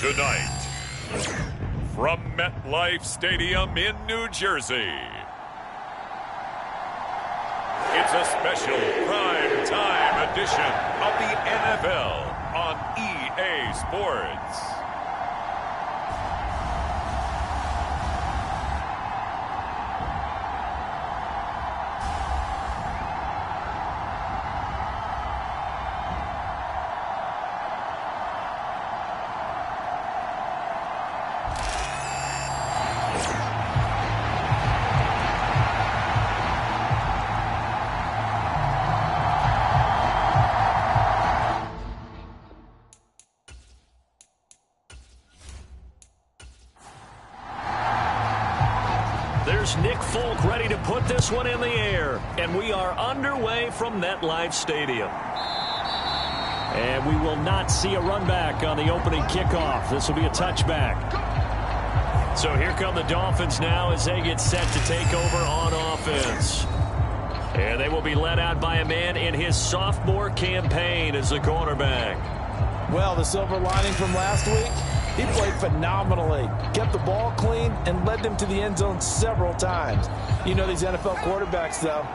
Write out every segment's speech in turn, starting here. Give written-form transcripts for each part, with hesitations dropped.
Tonight, from MetLife Stadium in New Jersey, it's a special prime time edition of the NFL on EA Sports. There's Nick Folk ready to put this one in the air. And we are underway from MetLife Stadium. And we will not see a run back on the opening kickoff. This will be a touchback. So here come the Dolphins now as they get set to take over on offense. And they will be led out by a man in his sophomore campaign as a cornerback. Well, the silver lining from last week, he played phenomenally, kept the ball clean, and led them to the end zone several times. You know these NFL quarterbacks, though,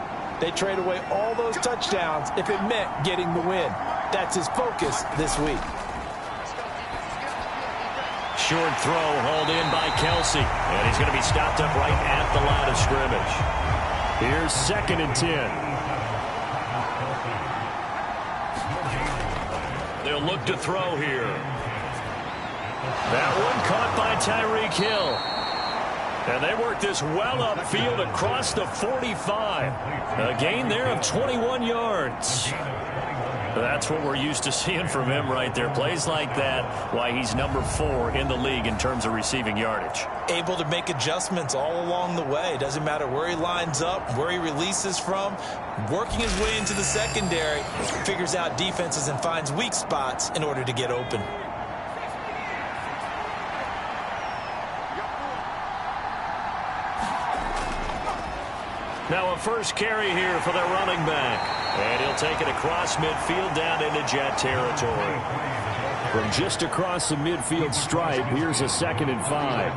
they trade away all those touchdowns if it meant getting the win. That's his focus this week. Short throw hauled in by Kelsey, and he's going to be stopped up right at the line of scrimmage. Here's 2nd and 10. They'll look to throw here. That one caught by Tyreek Hill. And they work this well upfield across the 45. A gain there of 21 yards. That's what we're used to seeing from him right there. Plays like that, why he's number 4 in the league in terms of receiving yardage. Able to make adjustments all along the way. Doesn't matter where he lines up, where he releases from. Working his way into the secondary, figures out defenses and finds weak spots in order to get open. Now a first carry here for the running back. And he'll take it across midfield down into Jet territory. From just across the midfield stripe, here's a 2nd and 5.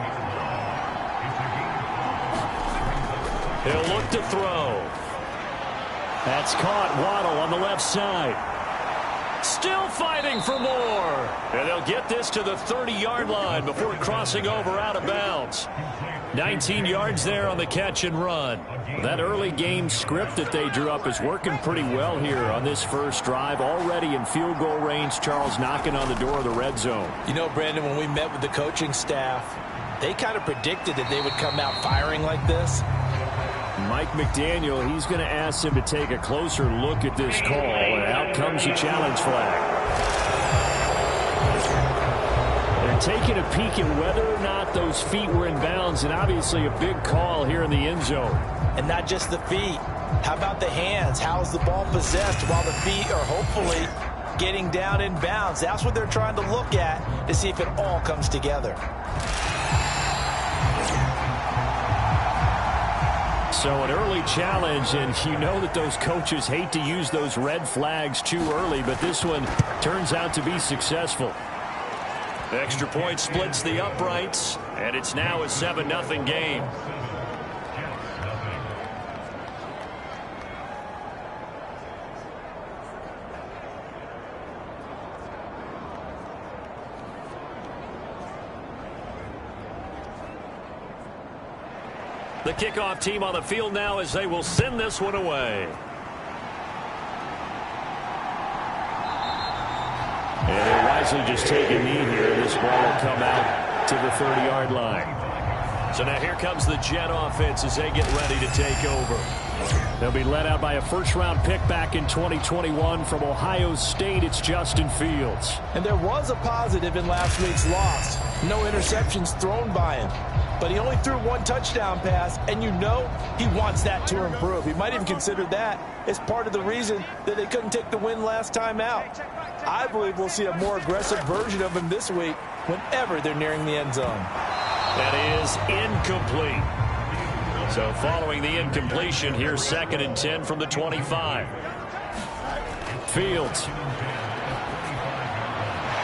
He'll look to throw. That's caught. Waddle on the left side. Still fighting for more. And they'll get this to the 30-yard line before crossing over out of bounds. 19 yards there on the catch and run. That early game script that they drew up is working pretty well here on this first drive. Already in field goal range, Charles knocking on the door of the red zone. You know, Brandon, when we met with the coaching staff, they kind of predicted that they would come out firing like this. Mike McDaniel, he's going to ask him to take a closer look at this call. And out comes the challenge flag. Taking a peek at whether or not those feet were in bounds, and obviously a big call here in the end zone. And not just the feet. How about the hands? How's the ball possessed while the feet are hopefully getting down in bounds? That's what they're trying to look at to see if it all comes together. So an early challenge, and you know that those coaches hate to use those red flags too early, but this one turns out to be successful. Extra point splits the uprights, and it's now a 7-0 game. The kickoff team on the field now as they will send this one away. And they'll wisely just take a knee here. This ball will come out to the 30-yard line. So now here comes the Jet offense as they get ready to take over. They'll be led out by a first-round pick back in 2021 from Ohio State. It's Justin Fields. And there was a positive in last week's loss. No interceptions thrown by him. But he only threw 1 touchdown pass, and you know he wants that to improve. He might even consider that as part of the reason that they couldn't take the win last time out. I believe we'll see a more aggressive version of him this week whenever they're nearing the end zone. That is incomplete. So following the incompletion, here's 2nd and 10 from the 25. Fields.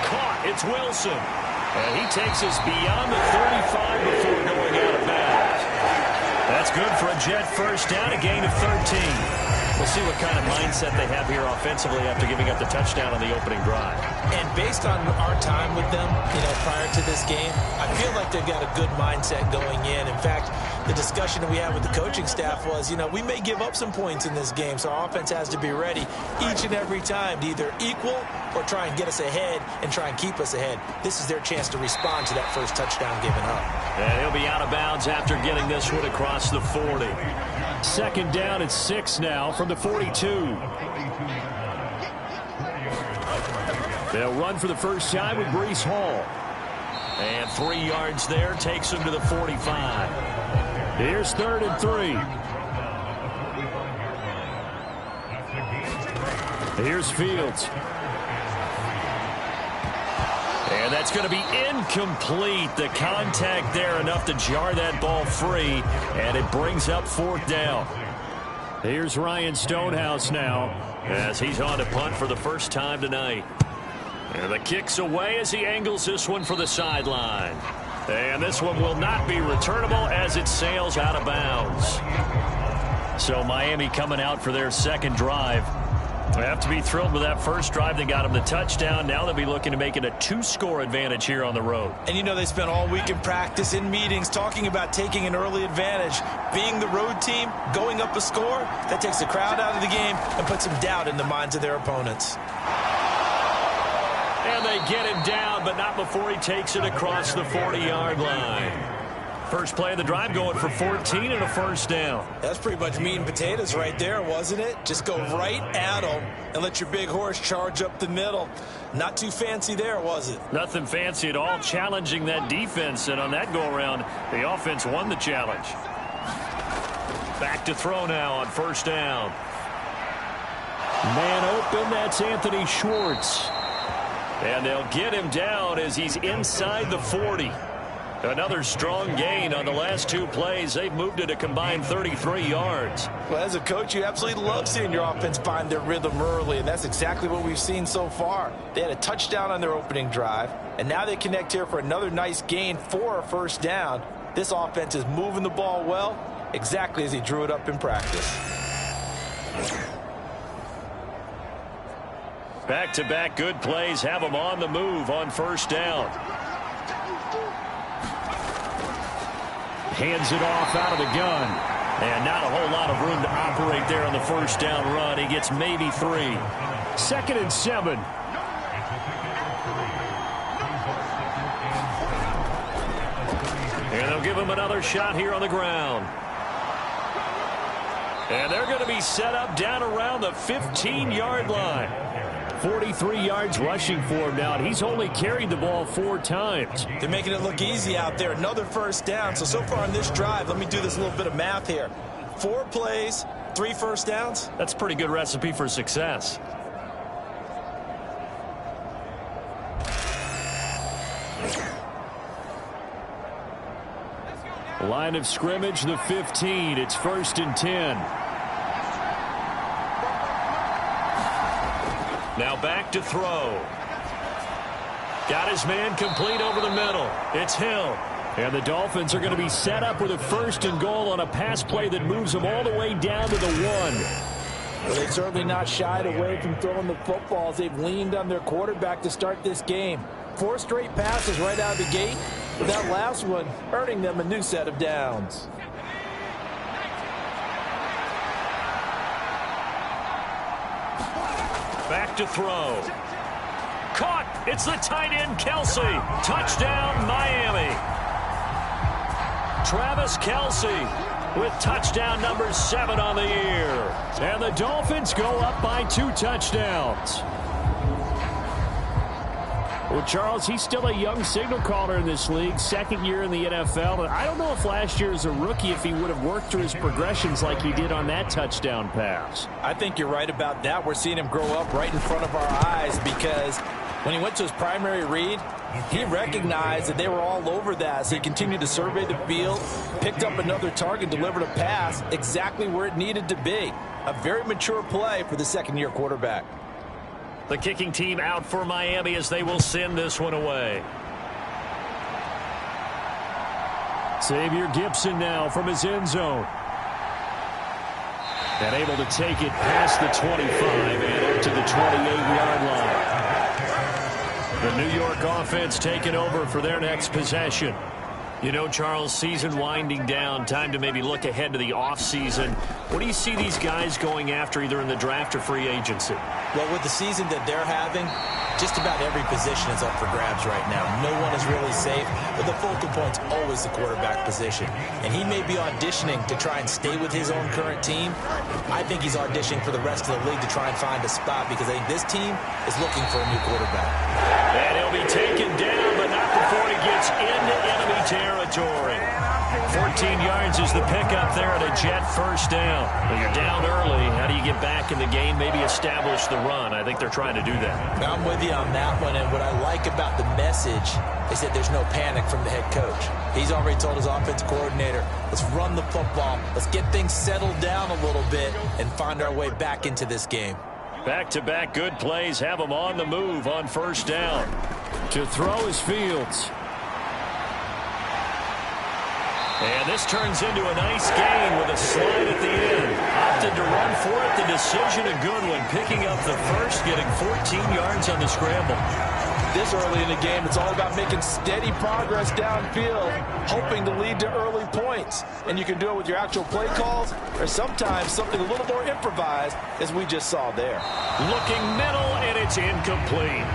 Caught. It's Wilson. And he takes us beyond the 35 before going out of bounds. That's good for a Jet first down, a gain of 13. We'll see what kind of mindset they have here offensively after giving up the touchdown on the opening drive. And based on our time with them, prior to this game, I feel like they've got a good mindset going in. In fact, the discussion that we had with the coaching staff was, we may give up some points in this game, so our offense has to be ready each and every time to either equal or try and get us ahead and try and keep us ahead. This is their chance to respond to that first touchdown given up. And he'll be out of bounds after getting this one across the 40. Second down and 6 now from the 42. They'll run for the first time with Breece Hall. And 3 yards there takes him to the 45. Here's 3rd and 3. Here's Fields. And that's going to be incomplete. The contact there enough to jar that ball free, and it brings up 4th down. Here's Ryan Stonehouse now as he's on to punt for the first time tonight. And the kick's away as he angles this one for the sideline. And this one will not be returnable as it sails out of bounds. So Miami coming out for their second drive. They have to be thrilled with that first drive. They got them the touchdown. Now they'll be looking to make it a 2-score advantage here on the road. And they spent all week in practice, in meetings, talking about taking an early advantage. Being the road team, going up a score, that takes the crowd out of the game and puts some doubt in the minds of their opponents. And they get him down, but not before he takes it across the 40-yard line. First play of the drive going for 14 and a first down. That's pretty much meat and potatoes right there, wasn't it? Just go right at them and let your big horse charge up the middle. Not too fancy there, was it? Nothing fancy at all, challenging that defense. And on that go-around, the offense won the challenge. Back to throw now on first down. Man open, that's Anthony Schwartz. And they'll get him down as he's inside the 40. Another strong gain on the last 2 plays. They've moved it a combined 33 yards. Well, as a coach, you absolutely love seeing your offense find their rhythm early, and that's exactly what we've seen so far. They had a touchdown on their opening drive, and now they connect here for another nice gain for a first down. This offense is moving the ball well, exactly as he drew it up in practice. Back-to-back good plays have them on the move on first down. Hands it off out of the gun. And not a whole lot of room to operate there on the first down run. He gets maybe 3. 2nd and 7. And they'll give him another shot here on the ground. And they're going to be set up down around the 15-yard line. 43 yards rushing for him now, and he's only carried the ball 4 times. They're making it look easy out there. Another first down. So far on this drive, let me do this little bit of math here. 4 plays, 3 first downs. That's a pretty good recipe for success. Line of scrimmage, the 15. It's 1st and 10. Now back to throw. Got his man complete over the middle. It's Hill. And the Dolphins are going to be set up with a 1st and goal on a pass play that moves them all the way down to the 1. Well, they've certainly not shied away from throwing the footballs. They've leaned on their quarterback to start this game. 4 straight passes right out of the gate, with that last one earning them a new set of downs. Back to throw. Caught. It's the tight end, Kelsey. Touchdown, Miami. Travis Kelsey with touchdown number 7 on the year. And the Dolphins go up by 2 touchdowns. Well, Charles, he's still a young signal caller in this league, 2nd year in the NFL. And I don't know if last year as a rookie if he would have worked through his progressions like he did on that touchdown pass. I think you're right about that. We're seeing him grow up right in front of our eyes because when he went to his primary read, he recognized that they were all over that. So he continued to survey the field, picked up another target, delivered a pass exactly where it needed to be. A very mature play for the 2nd-year quarterback. The kicking team out for Miami as they will send this one away. Xavier Gipson now from his end zone. And able to take it past the 25 and up to the 28-yard line. The New York offense taking over for their next possession. You know, Charles, season winding down, time to maybe look ahead to the offseason. What do you see these guys going after either in the draft or free agency? Well, with the season that they're having, just about every position is up for grabs right now. No one is really safe, but the focal point's always the quarterback position. And he may be auditioning to try and stay with his own current team. I think he's auditioning for the rest of the league to try and find a spot because I think this team is looking for a new quarterback. And he'll be taken down, but not before he gets into enemy territory. 14 yards is the pickup there at a Jet first down. When you're down early, how do you get back in the game, maybe establish the run? I think they're trying to do that. I'm with you on that one, and what I like about the message is that there's no panic from the head coach. He's already told his offensive coordinator, let's run the football, let's get things settled down a little bit and find our way back into this game. Back-to-back good plays have him on the move on first down. To throw is Fields. And this turns into a nice gain with a slide at the end. Opted to run for it. The decision a good one. Picking up the first, getting 14 yards on the scramble. This early in the game, it's all about making steady progress downfield, hoping to lead to early points. And you can do it with your actual play calls or sometimes something a little more improvised, as we just saw there. Looking middle, and it's incomplete.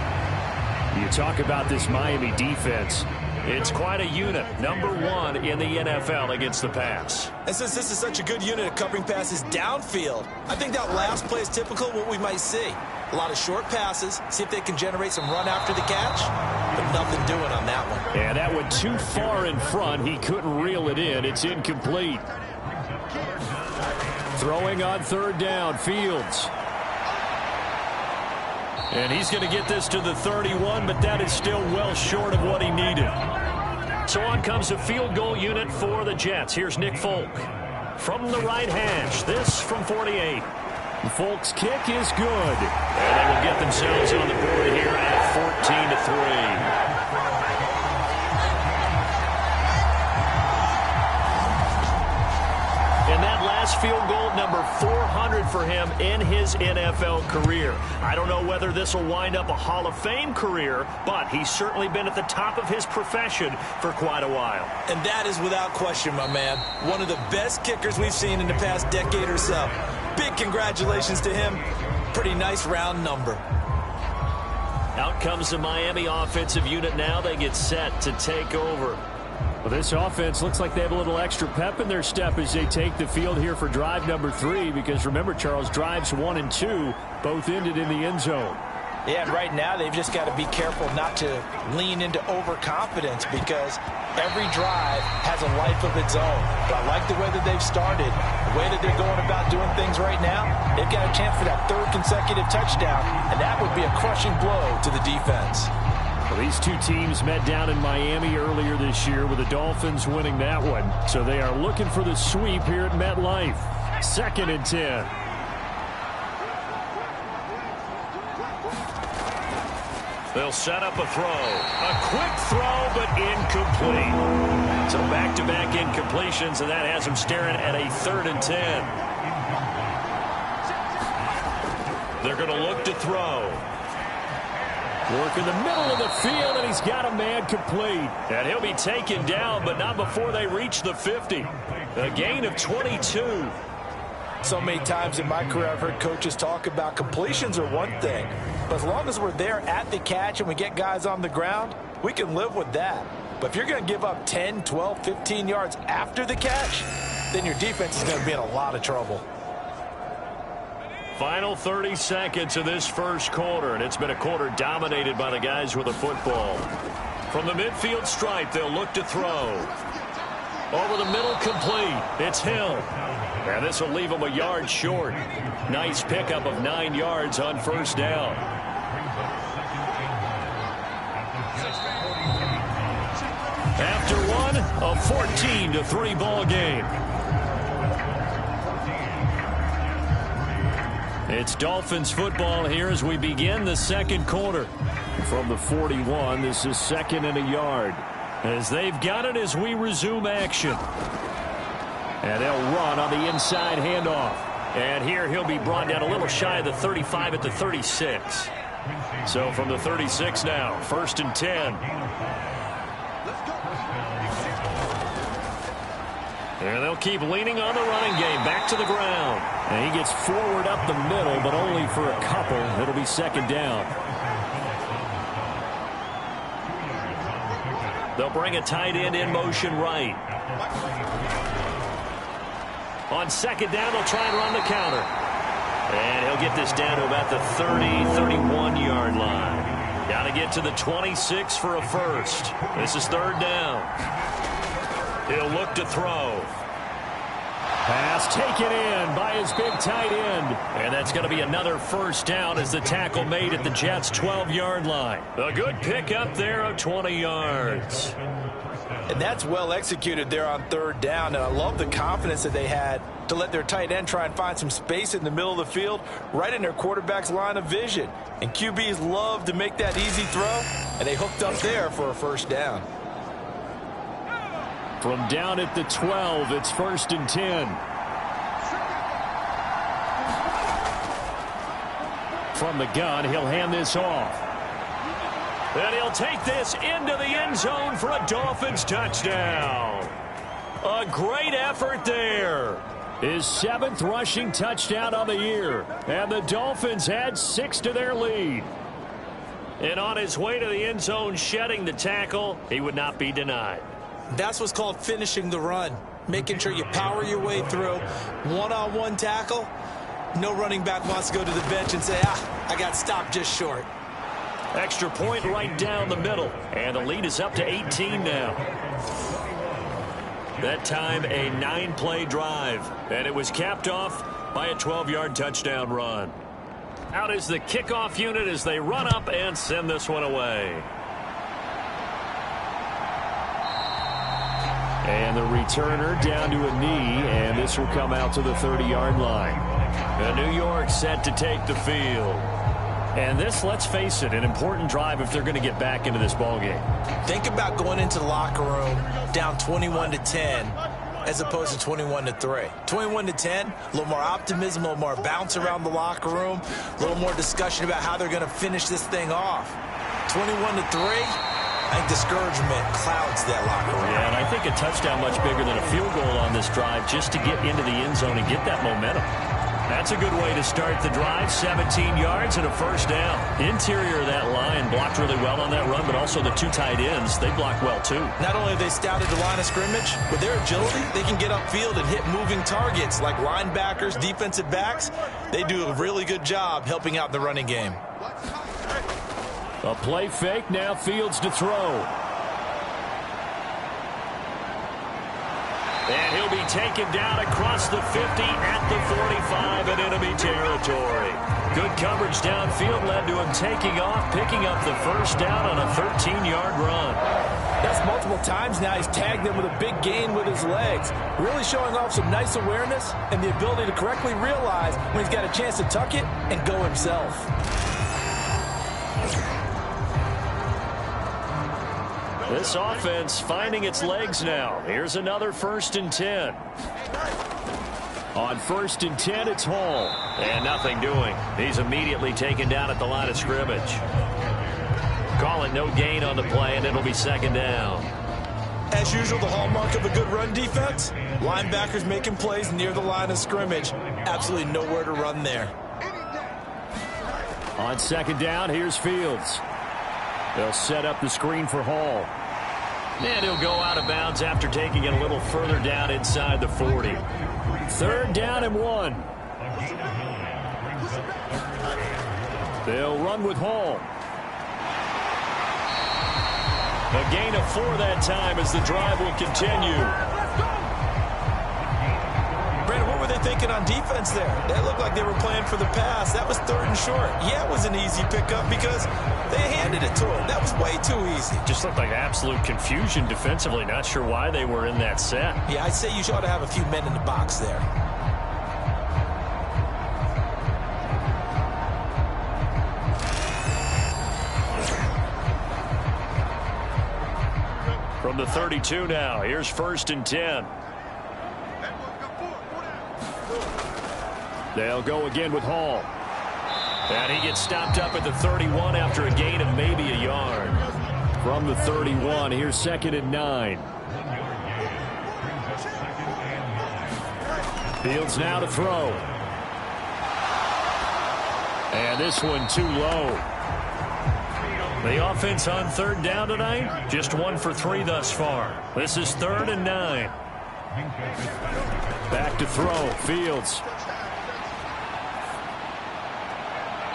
You talk about this Miami defense. It's quite a unit, #1 in the NFL against the pass. And since this is such a good unit at covering passes downfield, I think that last play is typical of what we might see. A lot of short passes, see if they can generate some run after the catch, but nothing doing on that one. And that went too far in front. He couldn't reel it in. It's incomplete. Throwing on third down, Fields. And he's going to get this to the 31, but that is still well short of what he needed. So on comes a field goal unit for the Jets. Here's Nick Folk from the right hash. This from 48. Folk's kick is good. And they will get themselves on the board here at 14-3. And that last field goal, number 400 for him in his NFL career. I don't know whether this will wind up a Hall of Fame career, but he's certainly been at the top of his profession for quite a while. And that is without question, my man. One of the best kickers we've seen in the past decade or so. Big congratulations to him. Pretty nice round number. Out comes the Miami offensive unit now. They get set to take over. Well, this offense looks like they have a little extra pep in their step as they take the field here for drive number 3, because remember, Charles, drives 1 and 2 both ended in the end zone. Yeah, and right now they've just got to be careful not to lean into overconfidence because every drive has a life of its own. But I like the way that they've started, the way that they're going about doing things right now. They've got a chance for that 3rd consecutive touchdown, and that would be a crushing blow to the defense. Well, these two teams met down in Miami earlier this year with the Dolphins winning that one. So they are looking for the sweep here at MetLife. 2nd and 10. They'll set up a throw. A quick throw, but incomplete. So back-to-back incompletions, and that has them staring at a 3rd and 10. They're going to look to throw. Work in the middle of the field, and he's got a man complete. And he'll be taken down, but not before they reach the 50. A gain of 22. So many times in my career I've heard coaches talk about completions are one thing, but as long as we're there at the catch and we get guys on the ground, we can live with that. But if you're going to give up 10, 12, 15 yards after the catch, then your defense is going to be in a lot of trouble. Final 30 seconds of this first quarter, and it's been a quarter dominated by the guys with the football. From the midfield stripe, they'll look to throw. Over the middle, complete. It's Hill. And this will leave him a yard short. Nice pickup of 9 yards on first down. After one, a 14-3 ball game. It's Dolphins football here as we begin the second quarter. From the 41, this is 2nd and a yard. as they've got it as we resume action. And they'll run on the inside handoff. And here he'll be brought down a little shy of the 35 at the 36. So from the 36 now, 1st and 10. And they'll keep leaning on the running game. Back to the ground. And he gets forward up the middle, but only for a couple. It'll be 2nd down. They'll bring a tight end in motion right. On 2nd down, they'll try and run the counter. And he'll get this down to about the 30, 31-yard line. Got to get to the 26 for a first. This is 3rd down. He'll look to throw. Pass taken in by his big tight end. And that's going to be another 1st down as the tackle made at the Jets' 12-yard line. A good pickup there of 20 yards. And that's well executed there on 3rd down. And I love the confidence that they had to let their tight end try and find some space in the middle of the field, right in their quarterback's line of vision. And QBs love to make that easy throw, and they hooked up there for a 1st down. From down at the 12, it's 1st and 10. From the gun, he'll hand this off. And he'll take this into the end zone for a Dolphins touchdown. A great effort there. His 7th rushing touchdown on the year. And the Dolphins add 6 to their lead. And on his way to the end zone, shedding the tackle, he would not be denied. That's what's called finishing the run. Making sure you power your way through. One-on-one tackle. No running back wants to go to the bench and say, I got stopped just short. Extra point right down the middle. And the lead is up to 18 now. That time a 9-play drive. And it was capped off by a 12-yard touchdown run. Out is the kickoff unit as they run up and send this one away. And the returner down to a knee, and this will come out to the 30-yard line. And New York set to take the field. And this, let's face it, an important drive if they're going to get back into this ballgame. Think about going into the locker room down 21-10 as opposed to 21-3. 21-10, a little more optimism, a little more bounce around the locker room, a little more discussion about how they're going to finish this thing off. 21-3. I think discouragement clouds that locker room. Yeah, and I think a touchdown much bigger than a field goal on this drive just to get into the end zone and get that momentum. That's a good way to start the drive. 17 yards and a 1st down. Interior of that line blocked really well on that run, but also the 2 tight ends, they blocked well too. Not only have they scouted the line of scrimmage, with their agility, they can get upfield and hit moving targets like linebackers, defensive backs. They do a really good job helping out the running game. A play fake, now Fields to throw. And he'll be taken down across the 50 at the 45 in enemy territory. Good coverage downfield led to him taking off, picking up the 1st down on a 13-yard run. That's multiple times now. He's tagged them with a big gain with his legs. Really showing off some nice awareness and the ability to correctly realize when he's got a chance to tuck it and go himself. This offense finding its legs now. Here's another 1st and 10. On 1st and 10, it's Hall. And nothing doing. He's immediately taken down at the line of scrimmage. Call it no gain on the play, and it'll be 2nd down. As usual, the hallmark of a good run defense, linebackers making plays near the line of scrimmage. Absolutely nowhere to run there. On 2nd down, here's Fields. They'll set up the screen for Hall. And he'll go out of bounds after taking it a little further down inside the 40. 3rd down and 1. They'll run with Hall. A gain of 4 that time as the drive will continue. Brandon, what were they thinking on defense there? That looked like they were playing for the pass. That was 3rd and short. Yeah, it was an easy pickup because they handed it to him. That was way too easy. Just looked like absolute confusion defensively. Not sure why they were in that set. Yeah, I'd say you ought to have a few men in the box there. From the 32 now, here's 1st and 10. They'll go again with Hall. And he gets stopped up at the 31 after a gain of maybe a yard. From the 31, here's 2nd and 9. Fields now to throw. And this one too low. The offense on 3rd down tonight, just 1 for 3 thus far. This is 3rd and 9. Back to throw, Fields.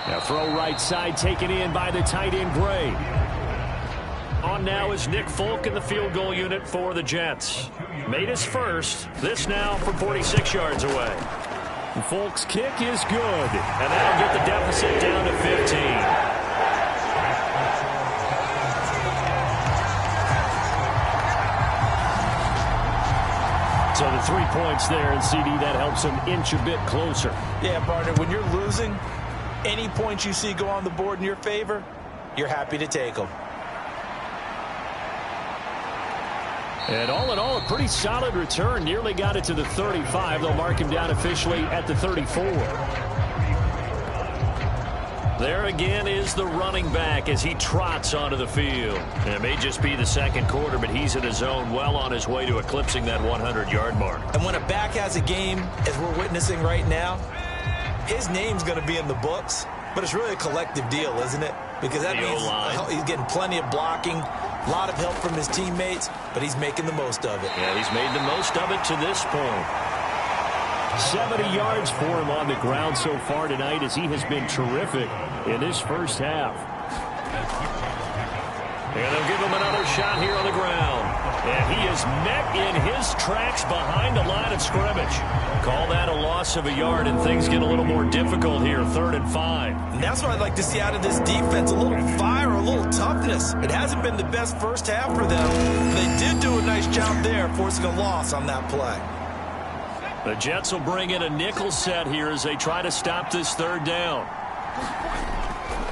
Now throw right side, taken in by the tight end Gray. On now is Nick Folk in the field goal unit for the Jets. Made his first. This now from 46 yards away. Folk's kick is good. And that'll get the deficit down to 15. So the 3 points there, and CD, that helps him inch a bit closer. Yeah, partner, when you're losing, any points you see go on the board in your favor, you're happy to take them. And all in all, a pretty solid return. Nearly got it to the 35. They'll mark him down officially at the 34. There again is the running back as he trots onto the field. And it may just be the 2nd quarter, but he's in his zone, well on his way to eclipsing that 100-yard mark. And when a back has a game, as we're witnessing right now, his name's going to be in the books. But it's really a collective deal, isn't it? Because that means he's getting plenty of blocking, a lot of help from his teammates, but he's making the most of it. Yeah, he's made the most of it to this point. 70 yards for him on the ground so far tonight as he has been terrific in this first half. And they'll give him another shot here on the ground. And he is met in his tracks behind the line of scrimmage. Call that a loss of a yard, and things get a little more difficult here, 3rd and 5. And that's what I'd like to see out of this defense, a little fire, a little toughness. It hasn't been the best first half for them. They did do a nice job there, forcing a loss on that play. The Jets will bring in a nickel set here as they try to stop this 3rd down.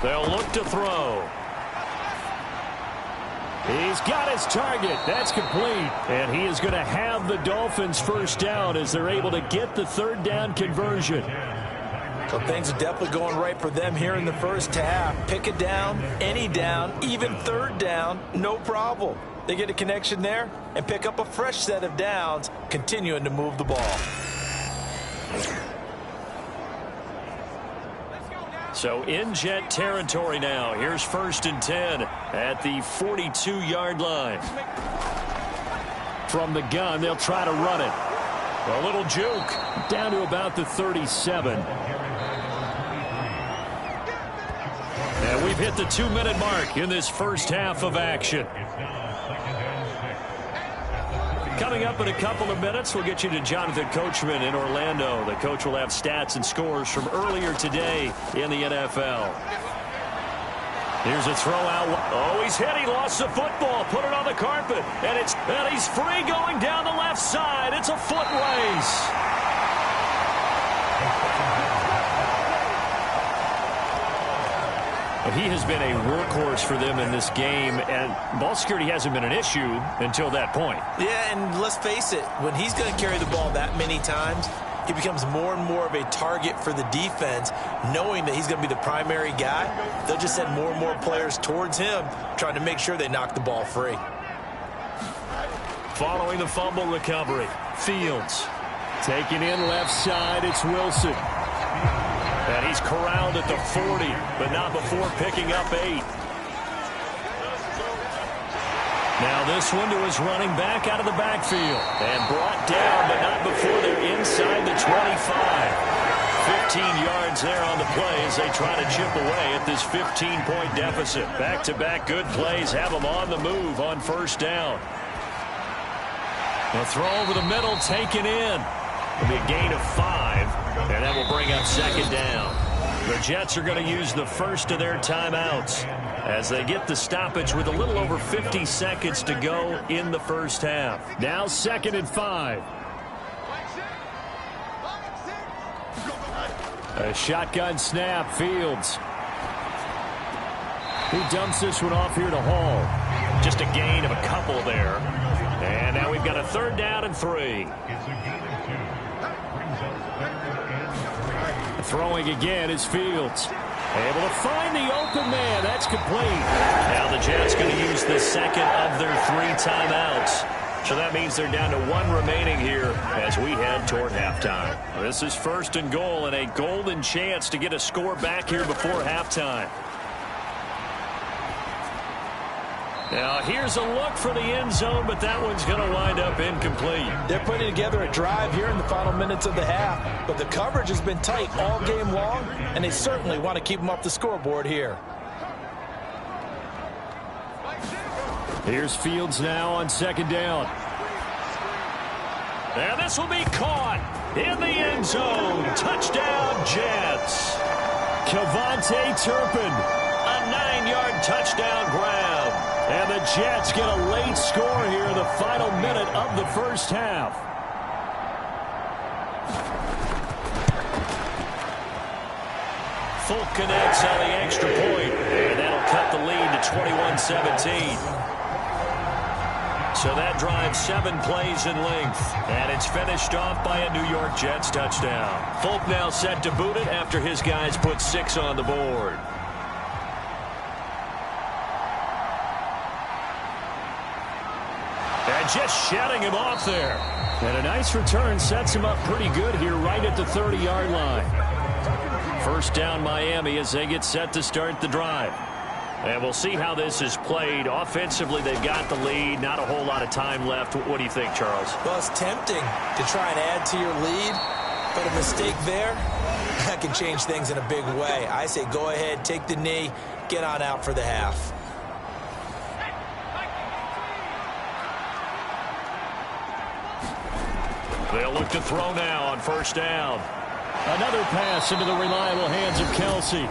They'll look to throw. He's got his target. That's complete. And he is going to have the Dolphins first down as they're able to get the 3rd down conversion. So things are definitely going right for them here in the first half. Pick a down, any down, even 3rd down, no problem. They get a connection there and pick up a fresh set of downs, continuing to move the ball. So in Jet territory now. Here's 1st and 10 at the 42-yard line. From the gun, they'll try to run it. A little juke down to about the 37. And we've hit the 2-minute mark in this first half of action. Coming up in a couple of minutes, we'll get you to Jonathan Coachman in Orlando. The coach will have stats and scores from earlier today in the NFL. Here's a throw out. Oh, he's hit. He lost the football. Put it on the carpet. And he's free going down the left side. It's a foot race. He has been a workhorse for them in this game, and ball security hasn't been an issue until that point. Yeah, and let's face it, when he's going to carry the ball that many times, he becomes more and more of a target for the defense, knowing that he's going to be the primary guy. They'll just send more and more players towards him, trying to make sure they knock the ball free. Following the fumble recovery, Fields. Taken in left side, it's Wilson. And he's corralled at the 40, but not before picking up 8. Now this one to his running back out of the backfield. And brought down, but not before they're inside the 25. 15 yards there on the play as they try to chip away at this 15-point deficit. Back-to-back good plays have them on the move on first down. A throw over the middle, taken in. It'll be a gain of 5, and that will bring up second down. The Jets are going to use the first of their timeouts as they get the stoppage with a little over 50 seconds to go in the first half. Now 2nd and 5. A shotgun snap, Fields. He dumps this one off here to Hall. Just a gain of a couple there. And now we've got a 3rd down and 3. Throwing again is Fields. Able to find the open man. That's complete. Now the Jets going to use the 2nd of their 3 timeouts. So that means they're down to 1 remaining here as we head toward halftime. This is 1st and goal and a golden chance to get a score back here before halftime. Now here's a look for the end zone, but that one's going to wind up incomplete. They're putting together a drive here in the final minutes of the half, but the coverage has been tight all game long, and they certainly want to keep them off the scoreboard here. Here's Fields now on 2nd down. And this will be caught in the end zone. Touchdown, Jets. Cavante Turpin. A 9-yard touchdown grab. And the Jets get a late score here in the final minute of the first half. Folk connects on the extra point, and that'll cut the lead to 21-17. So that drives 7 plays in length, and it's finished off by a New York Jets touchdown. Folk now set to boot it after his guys put 6 on the board. And just shutting him off there. And a nice return sets him up pretty good here right at the 30-yard line. 1st down Miami as they get set to start the drive. And we'll see how this is played. Offensively, they've got the lead. Not a whole lot of time left. What do you think, Charles? Well, it's tempting to try and add to your lead, but a mistake there, that can change things in a big way. I say go ahead, take the knee, get on out for the half. They'll look to throw now on 1st down. Another pass into the reliable hands of Kelsey.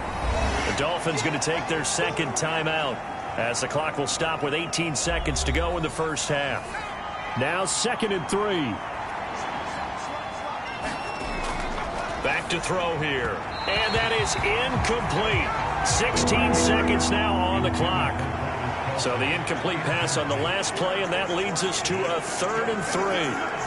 The Dolphins going to take their 2nd timeout as the clock will stop with 18 seconds to go in the first half. Now 2nd and 3. Back to throw here. And that is incomplete. 16 seconds now on the clock. So the incomplete pass on the last play, and that leads us to a 3rd and 3.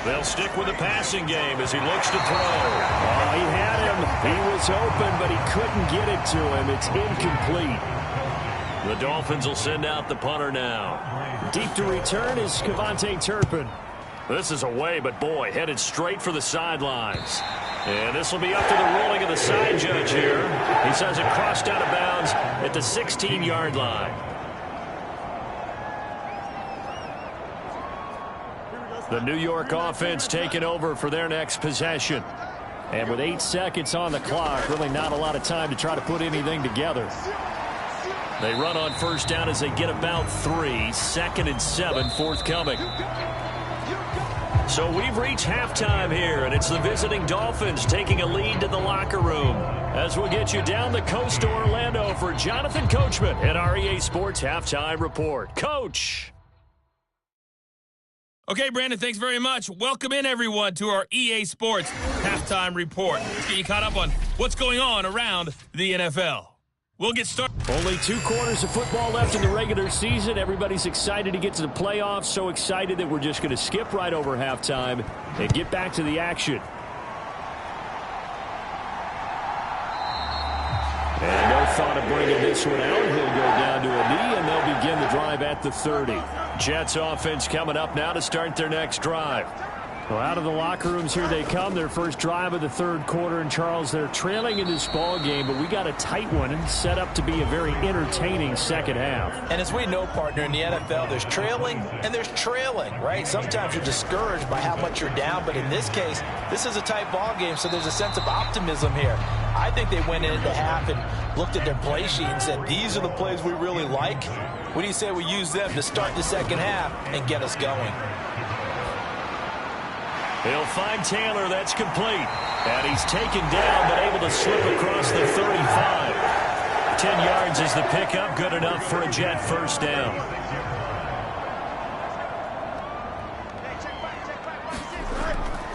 They'll stick with the passing game as he looks to throw. Oh, he had him. He was open, but he couldn't get it to him. It's incomplete. The Dolphins will send out the punter now. Deep to return is Cavante Turpin. This is away, but boy, headed straight for the sidelines. And this will be up to the ruling of the side judge here. He says it crossed out of bounds at the 16-yard line. The New York offense taking over for their next possession. And with 8 seconds on the clock, really not a lot of time to try to put anything together. They run on 1st down as they get about 3. 2nd and 7 forthcoming. So we've reached halftime here, and it's the visiting Dolphins taking a lead to the locker room. As we'll get you down the coast to Orlando for Jonathan Coachman at our EA Sports Halftime Report. Coach! Okay, Brandon, thanks very much. Welcome in, everyone, to our EA Sports Halftime Report. Let's get you caught up on what's going on around the NFL. We'll get started. Only 2 quarters of football left in the regular season. Everybody's excited to get to the playoffs. So excited that we're just going to skip right over halftime and get back to the action. And no thought of bringing this one out. He'll go down to a knee, and they'll begin the drive at the 30. Jets offense coming up now to start their next drive. Well, out of the locker rooms here they come. Their first drive of the 3rd quarter. And, Charles, they're trailing in this ball game, but we got a tight one and set up to be a very entertaining 2nd half. And as we know, partner, in the NFL, there's trailing and there's trailing, right? Sometimes you're discouraged by how much you're down, but in this case, this is a tight ball game, so there's a sense of optimism here. I think they went into half and looked at their play sheet and said, these are the plays we really like. What do you say we use them to start the 2nd half and get us going? He'll find Taylor. That's complete. And he's taken down, but able to slip across the 35. 10 yards is the pickup. Good enough for a Jet 1st down.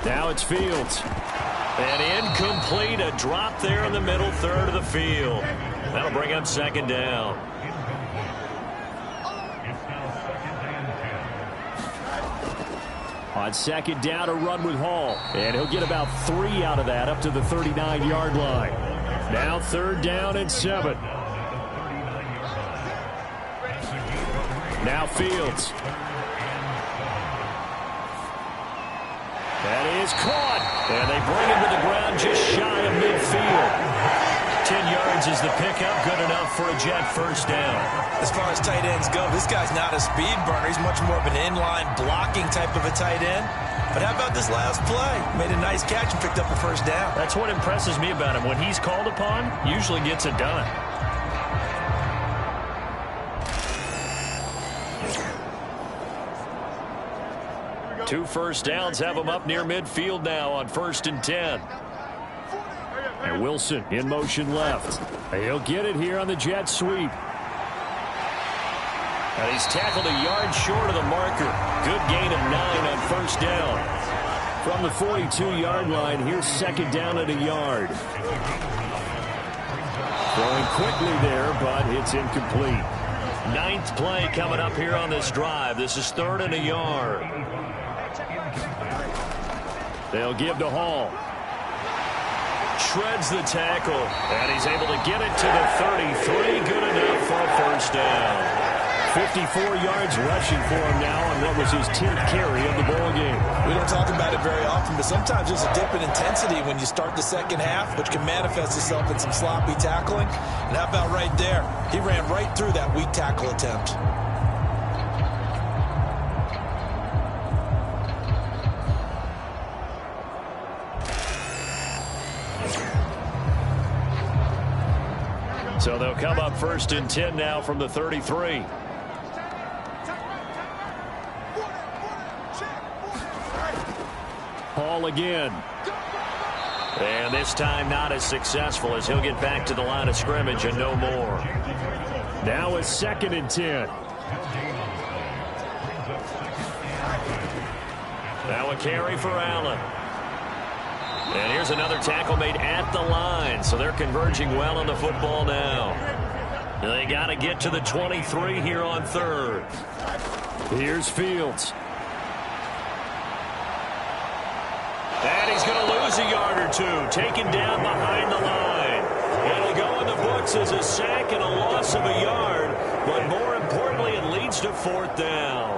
Now it's Fields. And incomplete. A drop there in the middle 3rd of the field. That'll bring up 2nd down. On second down, a run with Hall. And he'll get about 3 out of that up to the 39-yard line. Now third down and 7. Now Fields. That is caught. And they bring him to the ground just shy of midfield. 10 yards is the pickup. Good enough for a Jet first down. As far as tight ends go, this guy's not a speed burner. He's much more of an inline blocking type of a tight end. But how about this last play? Made a nice catch and picked up a first down. That's what impresses me about him. When he's called upon, usually gets it done. Two first downs have him up near midfield now on 1st and 10. And Wilson in motion left. He'll get it here on the jet sweep. And he's tackled a yard short of the marker. Good gain of 9 on first down. From the 42-yard line, here's second down at a yard. Throwing quickly there, but it's incomplete. 9th play coming up here on this drive. This is 3rd and a yard. They'll give to Hall. Shreds the tackle, and he's able to get it to the 33. Good enough for a first down. 54 yards rushing for him now on what was his 10th carry of the ball game. We don't talk about it very often, but sometimes there's a dip in intensity when you start the second half, which can manifest itself in some sloppy tackling. And how about right there? He ran right through that weak tackle attempt. So they'll come up 1st and 10 now from the 33. Hall again. And this time not as successful as he'll get back to the line of scrimmage and no more. Now it's 2nd and 10. Now a carry for Allen. And here's another tackle made at the line, so they're converging well on the football now. They got to get to the 23 here on 3rd. Here's Fields. And he's going to lose a yard or 2, taken down behind the line. It'll go in the books as a sack and a loss of a yard, but more importantly, it leads to 4th down.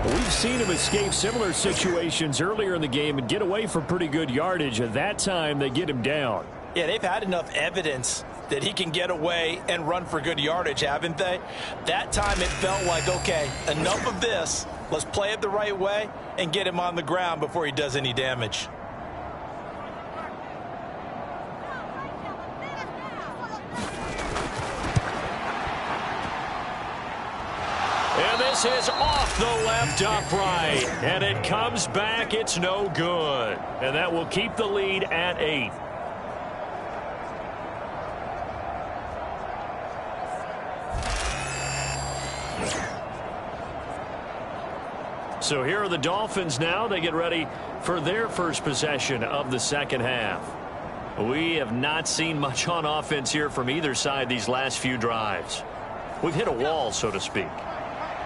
We've seen him escape similar situations earlier in the game and get away for pretty good yardage. At that time, they get him down. Yeah, they've had enough evidence that he can get away and run for good yardage, haven't they? That time it felt like, okay, enough of this. Let's play it the right way and get him on the ground before he does any damage. And this is off the left upright. And it comes back. It's no good. And that will keep the lead at 8. So here are the Dolphins now. They get ready for their first possession of the second half. We have not seen much on offense here from either side these last few drives. We've hit a wall, so to speak.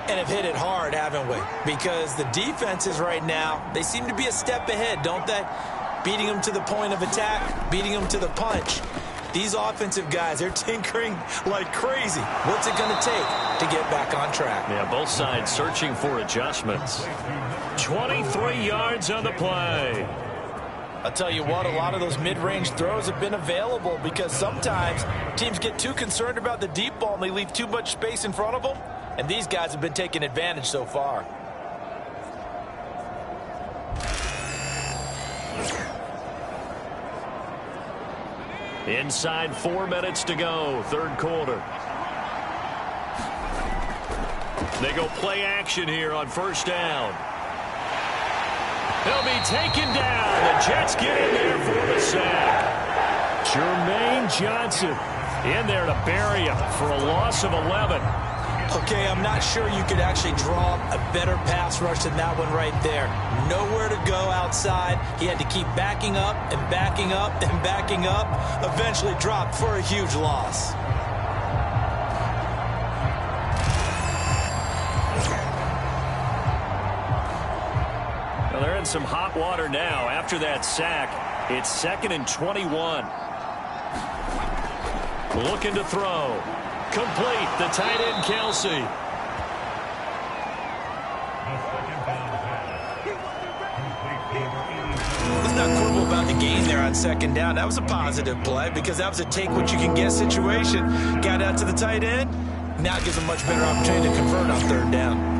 And have hit it hard, haven't we? Because the defenses right now, they seem to be a step ahead, don't they? Beating them to the point of attack, beating them to the punch. These offensive guys, they're tinkering like crazy. What's it going to take to get back on track? Yeah, both sides searching for adjustments. 23 yards on the play. I'll tell you what, a lot of those mid-range throws have been available because sometimes teams get too concerned about the deep ball and they leave too much space in front of them. And these guys have been taking advantage so far. Inside 4 minutes to go, third quarter. They go play action here on first down. They'll be taken down. The Jets get in there for the sack. Jermaine Johnson in there to bury him for a loss of 11. Okay, I'm not sure you could actually draw a better pass rush than that one right there. Nowhere to go outside. He had to keep backing up and backing up and backing up. Eventually dropped for a huge loss. some hot water now after that sack. It's 2nd and 21. Looking to throw. Complete. The tight end, Kelsey. Let's not quibble about the gain there on 2nd down. That was a positive play because that was a take-what-you-can-get situation. Got out to the tight end. Now it gives a much better opportunity to convert on 3rd down.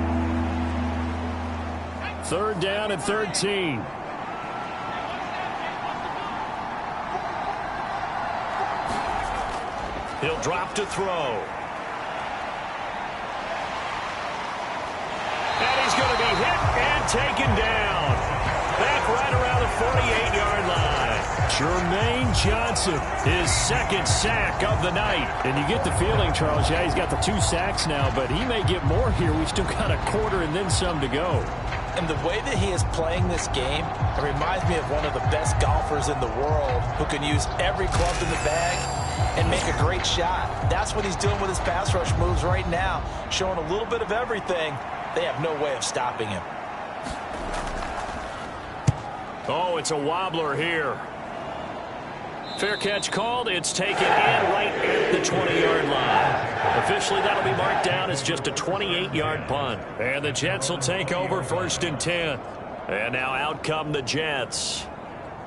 3rd down and 13. He'll drop to throw. And he's going to be hit and taken down. Back right around the 48-yard line. Jermaine Johnson, his 2nd sack of the night. And you get the feeling, Charles, yeah, he's got the 2 sacks now, but he may get more here. We've still got a quarter and then some to go. And the way that he is playing this game, it reminds me of one of the best golfers in the world who can use every club in the bag and make a great shot. That's what he's doing with his pass rush moves right now, showing a little bit of everything. They have no way of stopping him. Oh, it's a wobbler here. Fair catch called. It's taken in right at the 20-yard line. Officially, that'll be marked down as just a 28-yard punt. And the Jets will take over 1st and 10. And now out come the Jets.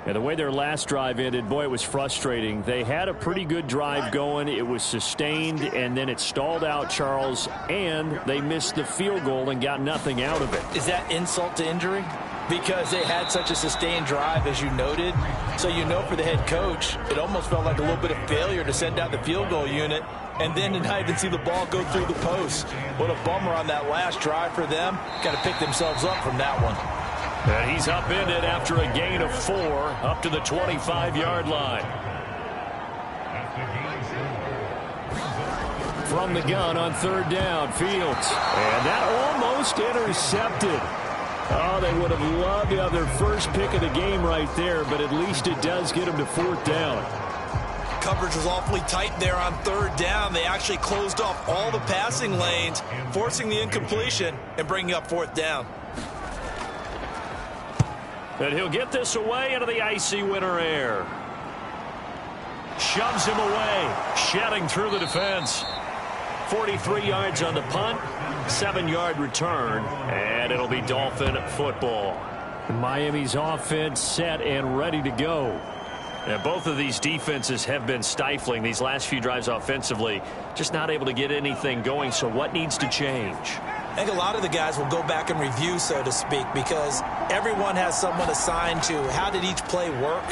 And the way their last drive ended, boy, it was frustrating. They had a pretty good drive going. It was sustained, and then it stalled out, Charles, and they missed the field goal and got nothing out of it. Is that insult to injury? Because they had such a sustained drive, as you noted. So you know for the head coach, it almost felt like a little bit of failure to send out the field goal unit and then to not even see the ball go through the post. What a bummer on that last drive for them. Got to pick themselves up from that one. And he's upended after a gain of 4 up to the 25-yard line. From the gun on 3rd down, Fields. And that almost intercepted. Oh, they would have loved to have their first pick of the game right there, but at least it does get them to 4th down. Coverage was awfully tight there on 3rd down. They actually closed off all the passing lanes, forcing the incompletion and bringing up 4th down. And he'll get this away into the icy winter air. Shoves him away, shedding through the defense. 43 yards on the punt, 7-yard return, and it'll be Dolphin football. Miami's offense set and ready to go. And both of these defenses have been stifling these last few drives offensively, just not able to get anything going. So what needs to change? I think a lot of the guys will go back and review, so to speak, because everyone has someone assigned to how did each play work.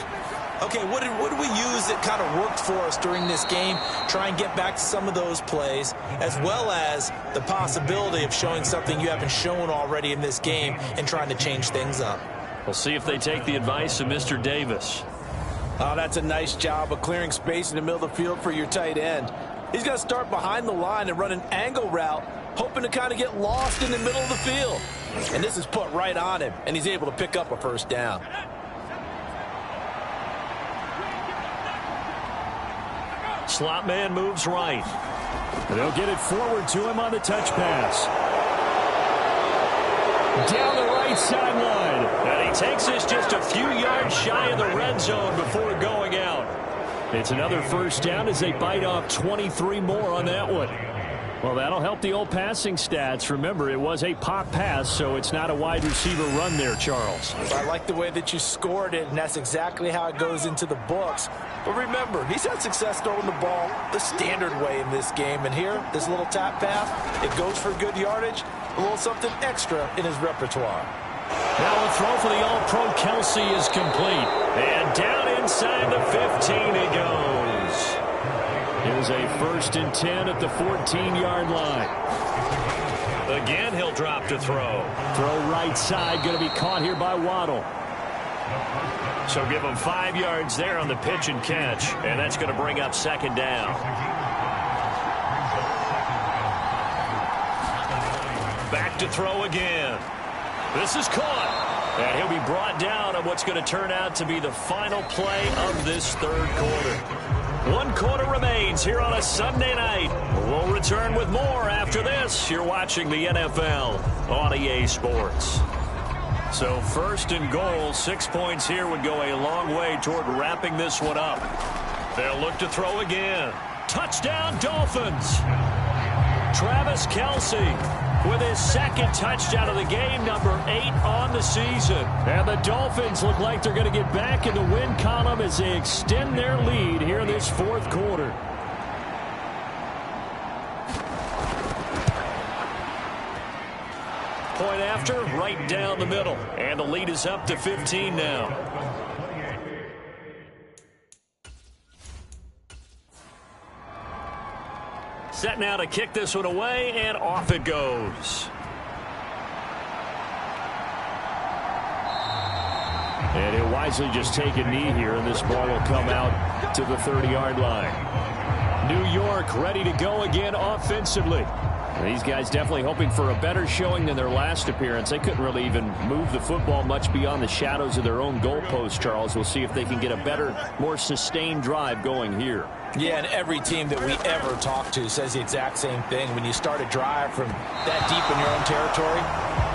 Okay, what did we use that kind of worked for us during this game? Try and get back to some of those plays, as well as the possibility of showing something you haven't shown already in this game and trying to change things up. We'll see if they take the advice of Mr. Davis. Oh, that's a nice job of clearing space in the middle of the field for your tight end. He's going to start behind the line and run an angle route, hoping to kind of get lost in the middle of the field. And this is put right on him, and he's able to pick up a 1st down. Slot man moves right. They'll get it forward to him on the touch pass. Down the right sideline. And he takes this just a few yards shy of the red zone before going out. It's another 1st down as they bite off 23 more on that one. Well, that'll help the old passing stats. Remember, it was a pop pass, so it's not a wide receiver run there, Charles. I like the way that you scored it, and that's exactly how it goes into the books. But remember, he's had success throwing the ball the standard way in this game. And here, this little tap pass, it goes for good yardage, a little something extra in his repertoire. Now a throw for the All-Pro Kelsey is complete. And down inside the 15 he goes. Here's a 1st and 10 at the 14-yard line. Again, he'll drop to throw. Throw right side, going to be caught here by Waddle. So give him 5 yards there on the pitch and catch, and that's going to bring up 2nd down. Back to throw again. This is caught, and he'll be brought down on what's going to turn out to be the final play of this 3rd quarter. 1 quarter remains here on a Sunday night. We'll return with more after this. You're watching the NFL on EA Sports. So first and goal, 6 points here would go a long way toward wrapping this one up. They'll look to throw again. Touchdown, Dolphins. Travis Kelce with his second touchdown of the game, number 8 on the season. And the Dolphins look like they're going to get back in the win column as they extend their lead here in this fourth quarter. Point after, right down the middle. And the lead is up to 15 now. Set now to kick this one away, and off it goes. And he'll wisely just take a knee here, and this ball will come out to the 30-yard line. New York ready to go again offensively. These guys definitely hoping for a better showing than their last appearance. They couldn't really even move the football much beyond the shadows of their own goalpost, Charles. We'll see if they can get a better, more sustained drive going here. Yeah, and every team that we ever talk to says the exact same thing. When you start a drive from that deep in your own territory,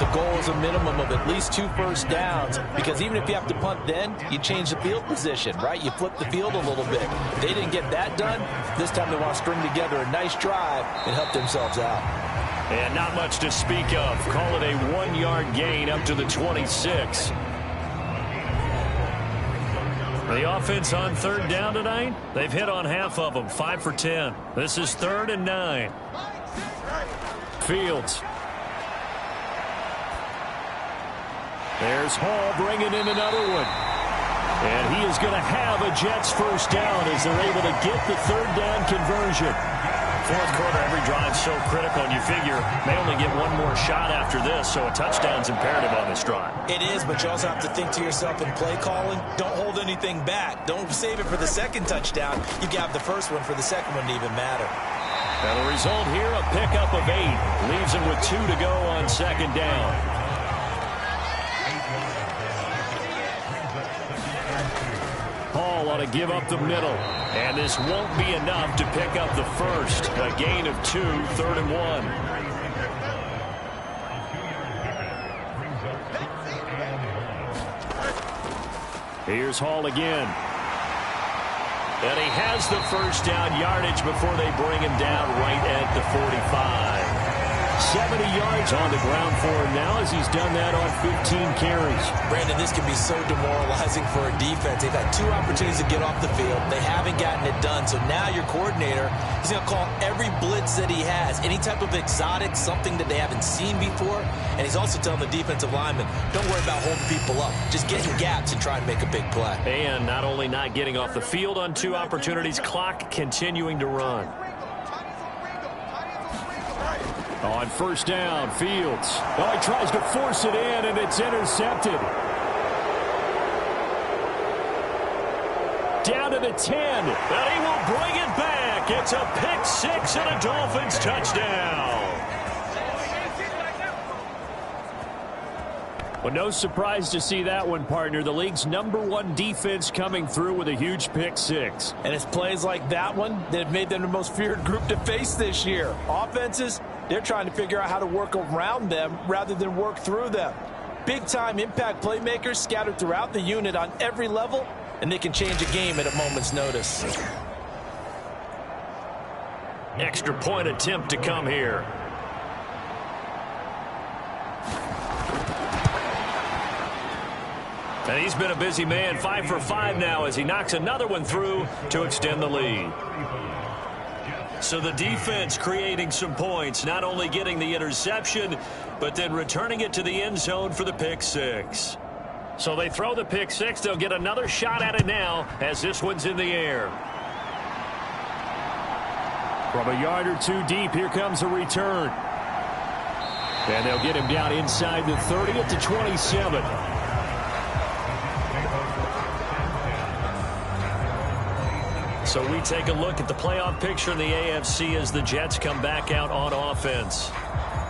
the goal is a minimum of at least 2 first downs, because even if you have to punt then, you change the field position, right? You flip the field a little bit. They didn't get that done. This time they want to string together a nice drive and help themselves out. And not much to speak of. Call it a 1-yard gain up to the 26. The offense on third down tonight, they've hit on half of them, 5 for 10. This is 3rd and 9. Fields. There's Hall bringing in another one. And he is going to have a Jets first down as they're able to get the third down conversion. Fourth quarter, every drive so critical, and you figure they only get one more shot after this, so a touchdown's imperative on this drive. It is, but you also have to think to yourself in play calling, don't hold anything back. Don't save it for the second touchdown. You can have the first one for the second one to even matter. And the result here, a pickup of 8. Leaves him with 2 to go on second down. Hall ought to give up the middle. And this won't be enough to pick up the first. A gain of 2, 3rd and 1. Here's Hall again. And he has the first down yardage before they bring him down right at the 45. 70 yards on the ground for him now as he's done that on 15 carries. Brandon, this can be so demoralizing for a defense. They've had 2 opportunities to get off the field. They haven't gotten it done. So now your coordinator is going to call every blitz that he has, any type of exotic, something that they haven't seen before. And he's also telling the defensive lineman, don't worry about holding people up. Just get in gaps and try and make a big play. And not only not getting off the field on 2 opportunities, clock continuing to run. On first down, Fields. Oh, he tries to force it in, and it's intercepted. Down to the 10, and he will bring it back. It's a pick 6 and a Dolphins touchdown. Well, no surprise to see that one, partner. The league's #1 defense coming through with a huge pick 6. And it's plays like that one that have made them the most feared group to face this year. Offenses, they're trying to figure out how to work around them rather than work through them. Big-time impact playmakers scattered throughout the unit on every level, and they can change a game at a moment's notice. Extra point attempt to come here. And he's been a busy man, 5 for 5 now as he knocks another one through to extend the lead. So the defense creating some points, not only getting the interception, but then returning it to the end zone for the pick 6. So they throw the pick 6. They'll get another shot at it now as this one's in the air. From a yard or 2 deep, here comes a return. And they'll get him down inside the 30 at the 27. So we take a look at the playoff picture in the AFC as the Jets come back out on offense.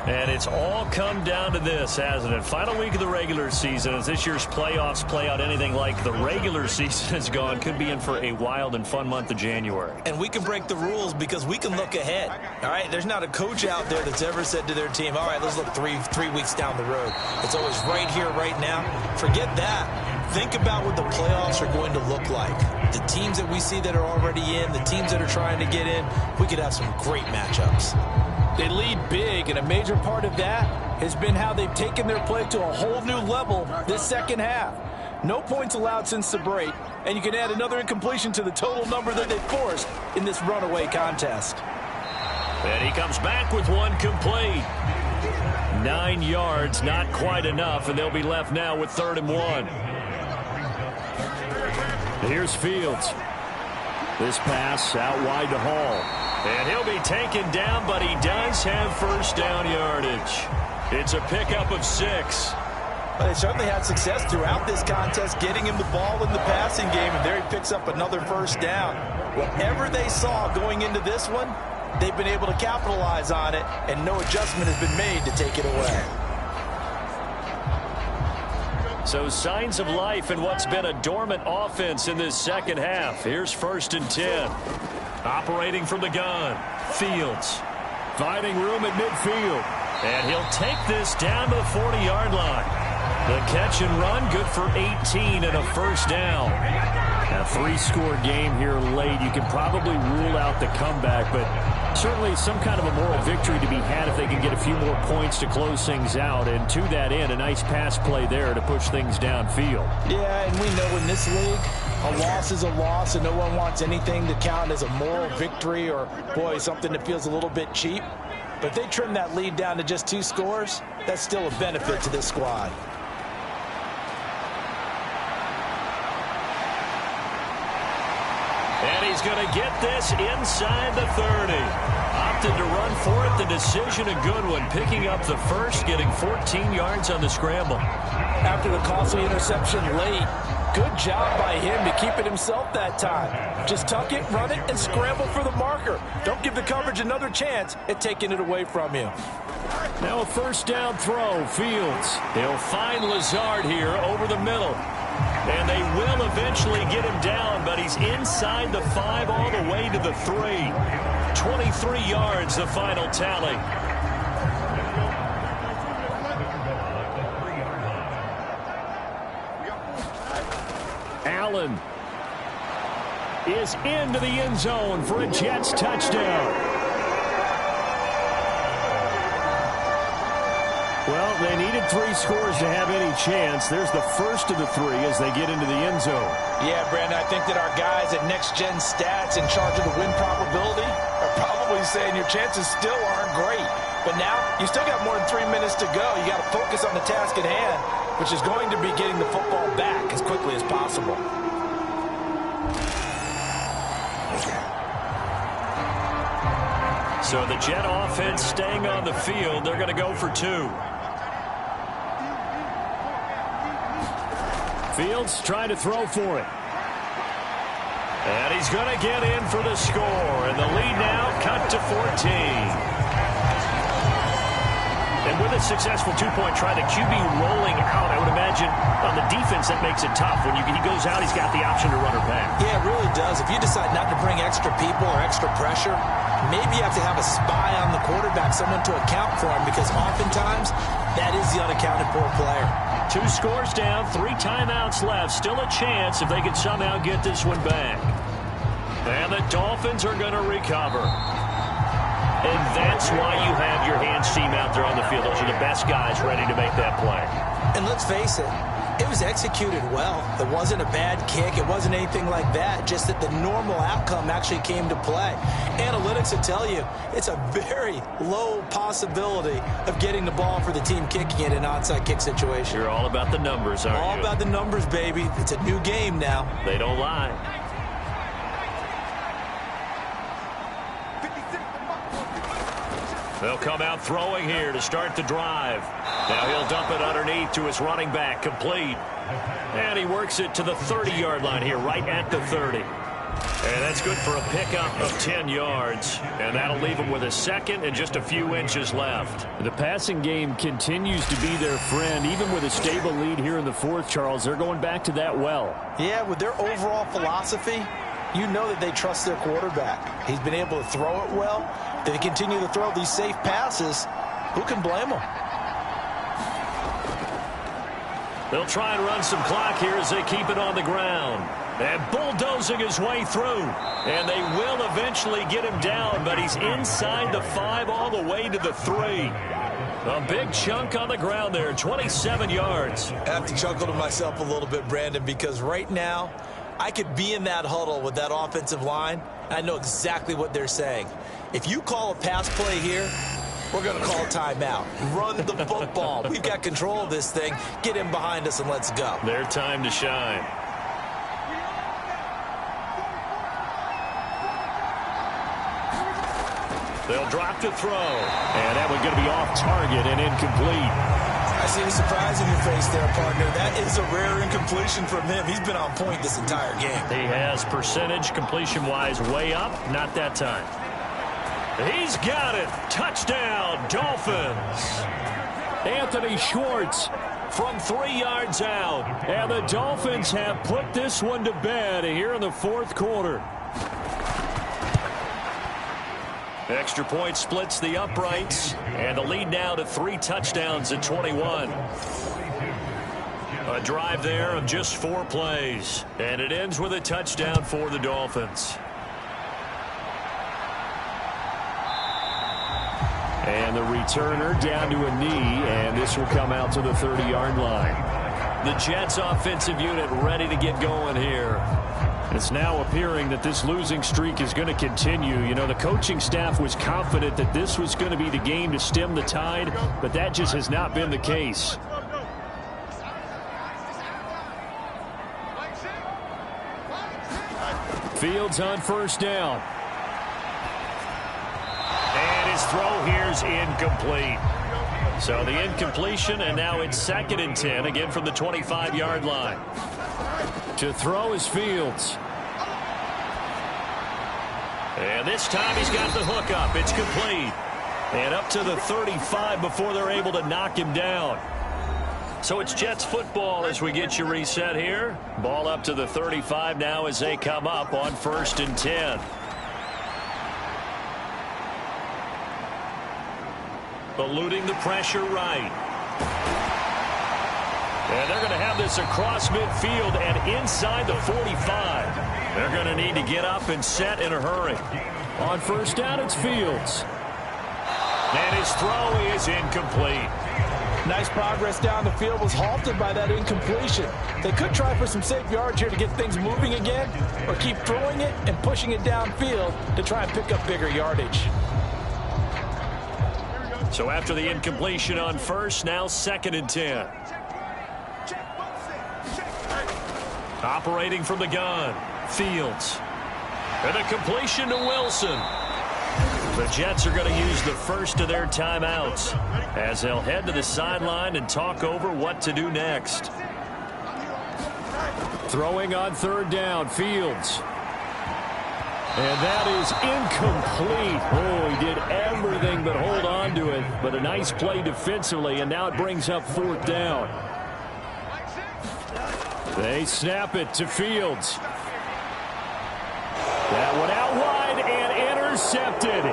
And it's all come down to this, hasn't it? Final week of the regular season. As this year's playoffs play out anything like the regular season has gone, could be in for a wild and fun month of January. And we can break the rules because we can look ahead. All right, there's not a coach out there that's ever said to their team, all right, let's look three weeks down the road. It's always right here, right now. Forget that. Think about what the playoffs are going to look like. The teams that we see that are already in, the teams that are trying to get in, we could have some great matchups. They lead big, and a major part of that has been how they've taken their play to a whole new level this second half. No points allowed since the break, and you can add another incompletion to the total number that they forced in this runaway contest. And he comes back with one complete. 9 yards, not quite enough, and they'll be left now with 3rd and 1. Here's Fields. This pass out wide to Hall. And he'll be taken down, but he does have first down yardage. It's a pickup of 6. But they certainly had success throughout this contest, getting him the ball in the passing game, and there he picks up another first down. Whatever they saw going into this one, they've been able to capitalize on it, and no adjustment has been made to take it away. So signs of life in what's been a dormant offense in this second half. Here's 1st and 10. Operating from the gun, Fields. Finding room at midfield. And he'll take this down to the 40-yard line. The catch and run, good for 18 and a first down. A 3-score game here late. You can probably rule out the comeback, but certainly some kind of a moral victory to be had if they can get a few more points to close things out. And to that end, a nice pass play there to push things downfield. Yeah, and we know in this league, a loss is a loss, and no one wants anything to count as a moral victory or, boy, something that feels a little bit cheap. But if they trim that lead down to just 2 scores, that's still a benefit to this squad. And he's going to get this inside the 30. Opted to run for it. The decision a good one. Picking up the first, getting 14 yards on the scramble. After the costly interception late, good job by him to keep it himself that time. Just tuck it, run it, and scramble for the marker. Don't give the coverage another chance at taking it away from you. Now a first down throw, Fields. They'll find Lazard here over the middle. And they will eventually get him down, but he's inside the 5 all the way to the 3. 23 yards, the final tally. Allen is into the end zone for a Jets touchdown. Well, they needed 3 scores to have any chance. There's the first of the 3 as they get into the end zone. Yeah, Brandon, I think that our guys at Next Gen Stats in charge of the win probability are probably saying your chances still aren't great. But now, you still got more than 3 minutes to go. You got to focus on the task at hand, which is going to be getting the football back as quickly as possible. So the Jet offense staying on the field. They're going to go for 2. Fields trying to throw for it. And he's going to get in for the score. And the lead now cut to 14. And with a successful 2-point try, the QB rolling out, I would imagine on the defense that makes it tough. When he goes out, he's got the option to run or pass. Yeah, it really does. If you decide not to bring extra people or extra pressure, maybe you have to have a spy on the quarterback, someone to account for him, because oftentimes that is the unaccounted for player. 2 scores down, 3 timeouts left. Still a chance if they could somehow get this one back. And the Dolphins are going to recover. And that's why you have your hands team out there on the field. Those are the best guys ready to make that play. And let's face it, it was executed well. It wasn't a bad kick. It wasn't anything like that. Just that the normal outcome actually came to play. Analytics will tell you it's a very low possibility of getting the ball for the team kicking it in an onside kick situation. You're all about the numbers, aren't you? All about the numbers, baby. It's a new game now. They don't lie. They'll come out throwing here to start the drive. Now he'll dump it underneath to his running back, complete. And he works it to the 30-yard line here, right at the 30. And that's good for a pickup of 10 yards. And that'll leave them with a second and just a few inches left. The passing game continues to be their friend. Even with a stable lead here in the fourth, Charles, they're going back to that well. Yeah, with their overall philosophy, you know that they trust their quarterback. He's been able to throw it well. They continue to throw these safe passes. Who can blame them? They'll try and run some clock here as they keep it on the ground. And bulldozing his way through. And they will eventually get him down, but he's inside the 5 all the way to the 3. A big chunk on the ground there, 27 yards. I have to chuckle to myself a little bit, Brandon, because right now I could be in that huddle with that offensive line, and I know exactly what they're saying. If you call a pass play here, we're going to call a timeout. Run the football. We've got control of this thing. Get him behind us and let's go. Their time to shine. They'll drop to throw. And that one's going to be off target and incomplete. I see the surprise in your face there, partner. That is a rare incompletion from him. He's been on point this entire game. He has percentage completion-wise way up. Not that time. He's got it. Touchdown, Dolphins. Anthony Schwartz from 3 yards out. And the Dolphins have put this one to bed here in the fourth quarter. Extra point splits the uprights, and the lead now to 3 touchdowns at 21. A drive there of just 4 plays, and it ends with a touchdown for the Dolphins. And the returner down to a knee, and this will come out to the 30-yard line. The Jets offensive unit ready to get going here. It's now appearing that this losing streak is going to continue. You know, the coaching staff was confident that this was going to be the game to stem the tide, but that just has not been the case. Fields on first down. And his throw here's incomplete. So the incompletion, and now it's 2nd and 10, again from the 25-yard line. To throw is Fields. And this time he's got the hook up. It's complete. And up to the 35 before they're able to knock him down. So it's Jets football as we get you reset here. Ball up to the 35 now as they come up on 1st and 10. Eluding the pressure right. And they're going to have this across midfield and inside the 45. They're going to need to get up and set in a hurry. On first down, it's Fields. And his throw is incomplete. Nice progress down the field was halted by that incompletion. They could try for some safe yards here to get things moving again, or keep throwing it and pushing it downfield to try and pick up bigger yardage. So after the incompletion on first, now 2nd and 10. Operating from the gun, Fields. And a completion to Wilson. The Jets are going to use the first of their timeouts as they'll head to the sideline and talk over what to do next. Throwing on 3rd down, Fields. And that is incomplete. Oh, he did everything but hold on to it. But a nice play defensively, and now it brings up 4th down. They snap it to Fields. That one out wide and intercepted.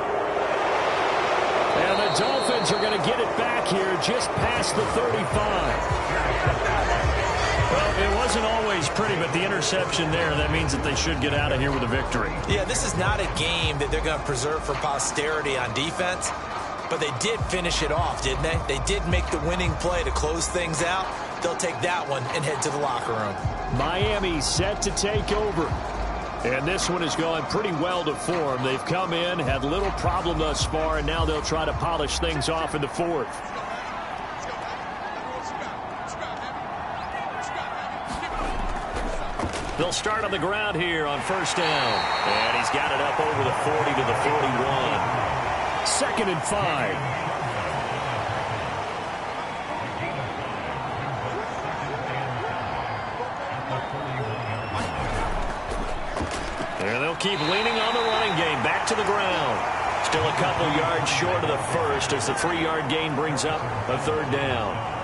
And the Dolphins are going to get it back here just past the 35. Well, it wasn't always pretty, but the interception there, that means that they should get out of here with a victory. Yeah, this is not a game that they're going to preserve for posterity on defense, but they did finish it off, didn't they? They did make the winning play to close things out. They'll take that one and head to the locker room. Miami set to take over. And this one has gone pretty well to form. They've come in, had little problem thus far, and now they'll try to polish things off in the 4th. They'll start on the ground here on first down. And he's got it up over the 40 to the 41. 2nd and 5. keep leaning on the running game. Back to the ground. Still a couple yards short of the first as the 3-yard gain brings up a third down.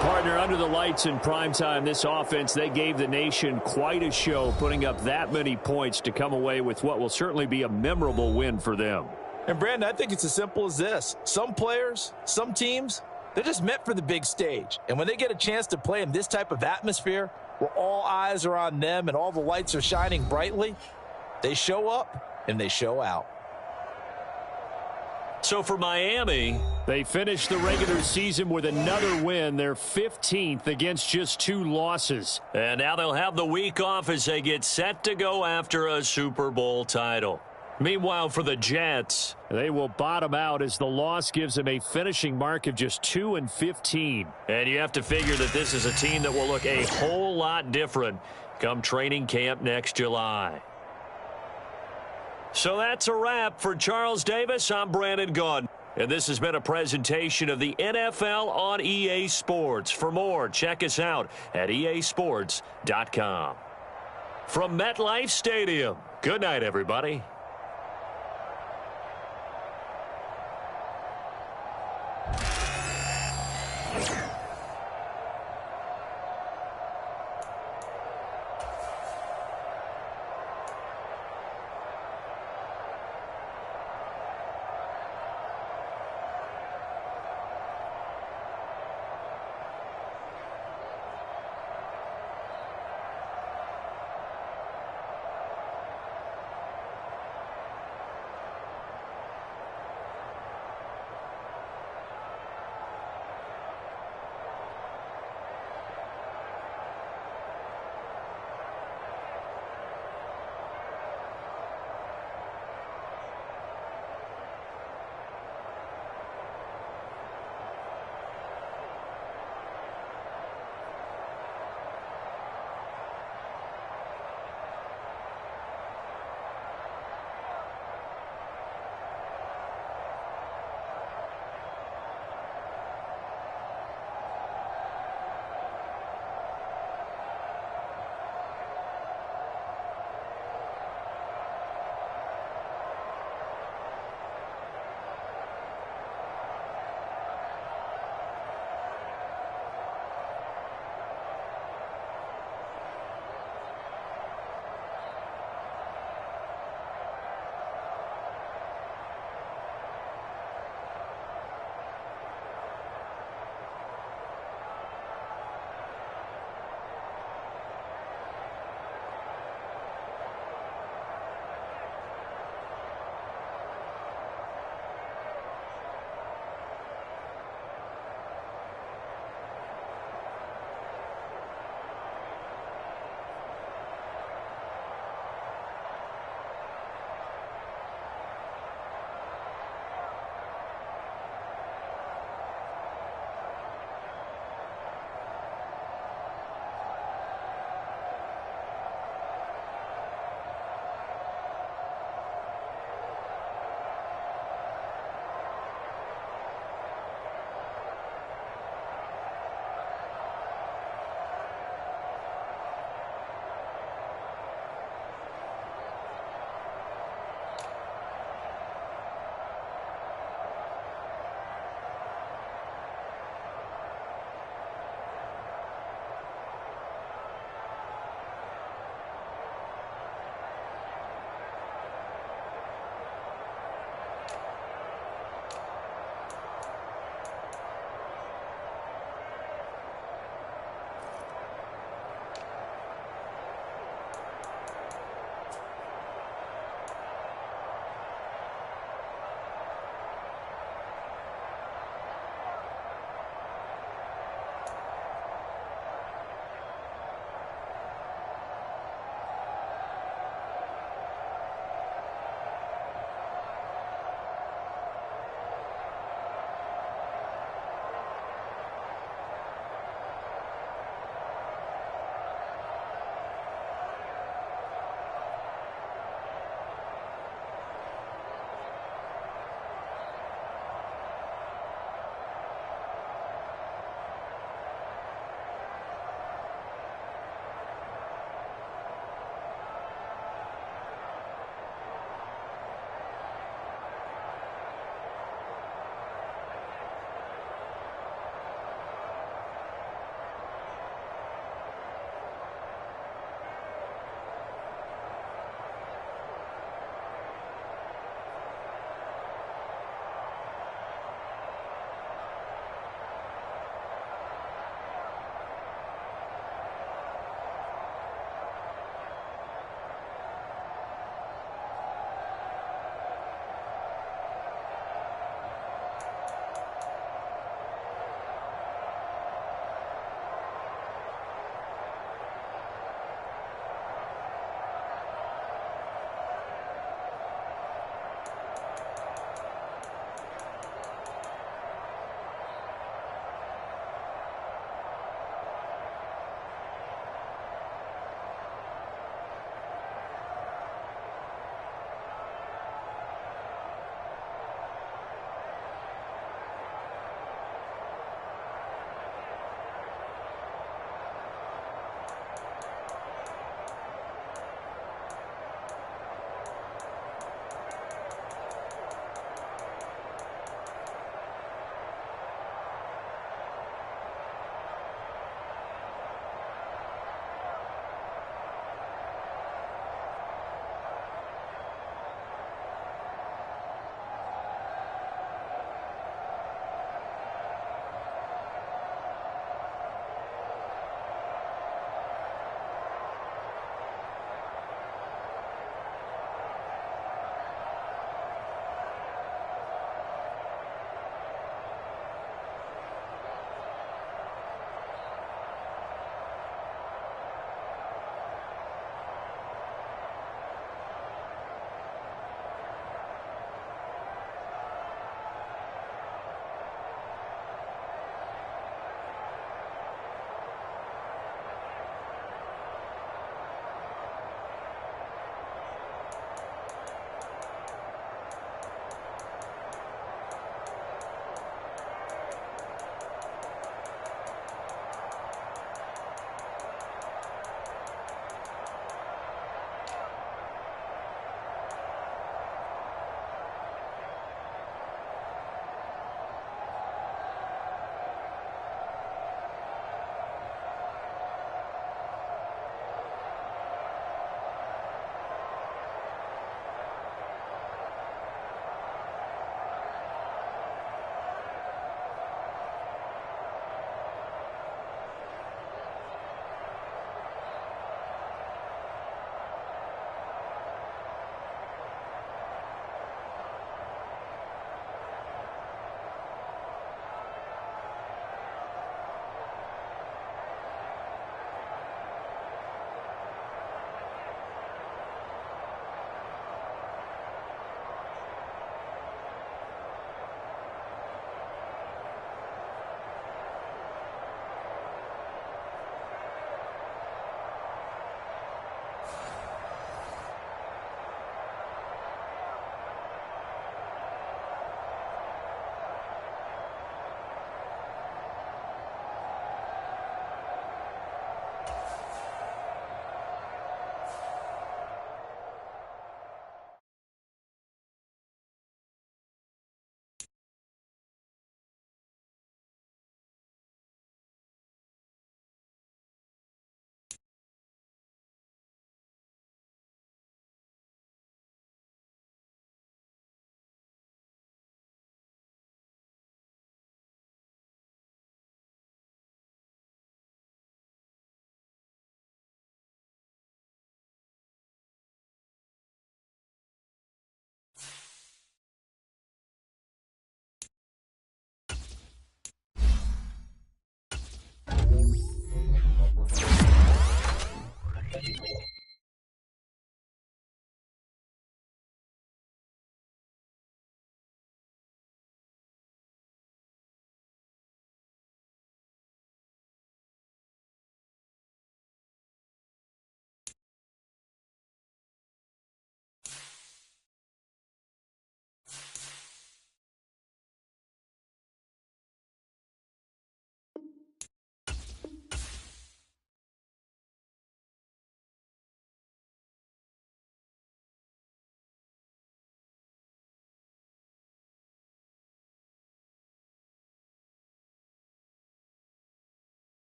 Partner, under the lights in primetime, this offense, they gave the nation quite a show, putting up that many points to come away with what will certainly be a memorable win for them. And, Brandon, I think it's as simple as this. Some players, some teams, they're just meant for the big stage. And when they get a chance to play in this type of atmosphere where all eyes are on them and all the lights are shining brightly, they show up and they show out. So for Miami, they finished the regular season with another win, their 15th against just 2 losses. And now they'll have the week off as they get set to go after a Super Bowl title. Meanwhile, for the Jets, they will bottom out as the loss gives them a finishing mark of just 2-15. And you have to figure that this is a team that will look a whole lot different come training camp next July. So that's a wrap for Charles Davis. I'm Brandon Gaudin. And this has been a presentation of the NFL on EA Sports. For more, check us out at easports.com. From MetLife Stadium, good night, everybody.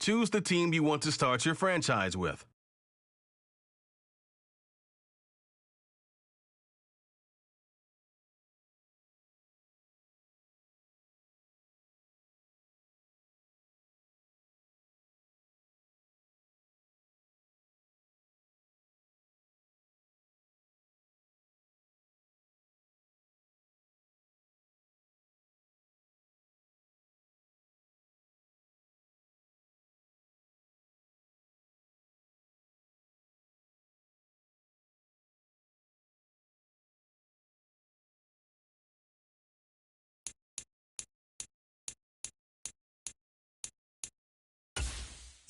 Choose the team you want to start your franchise with.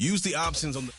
Use the options on the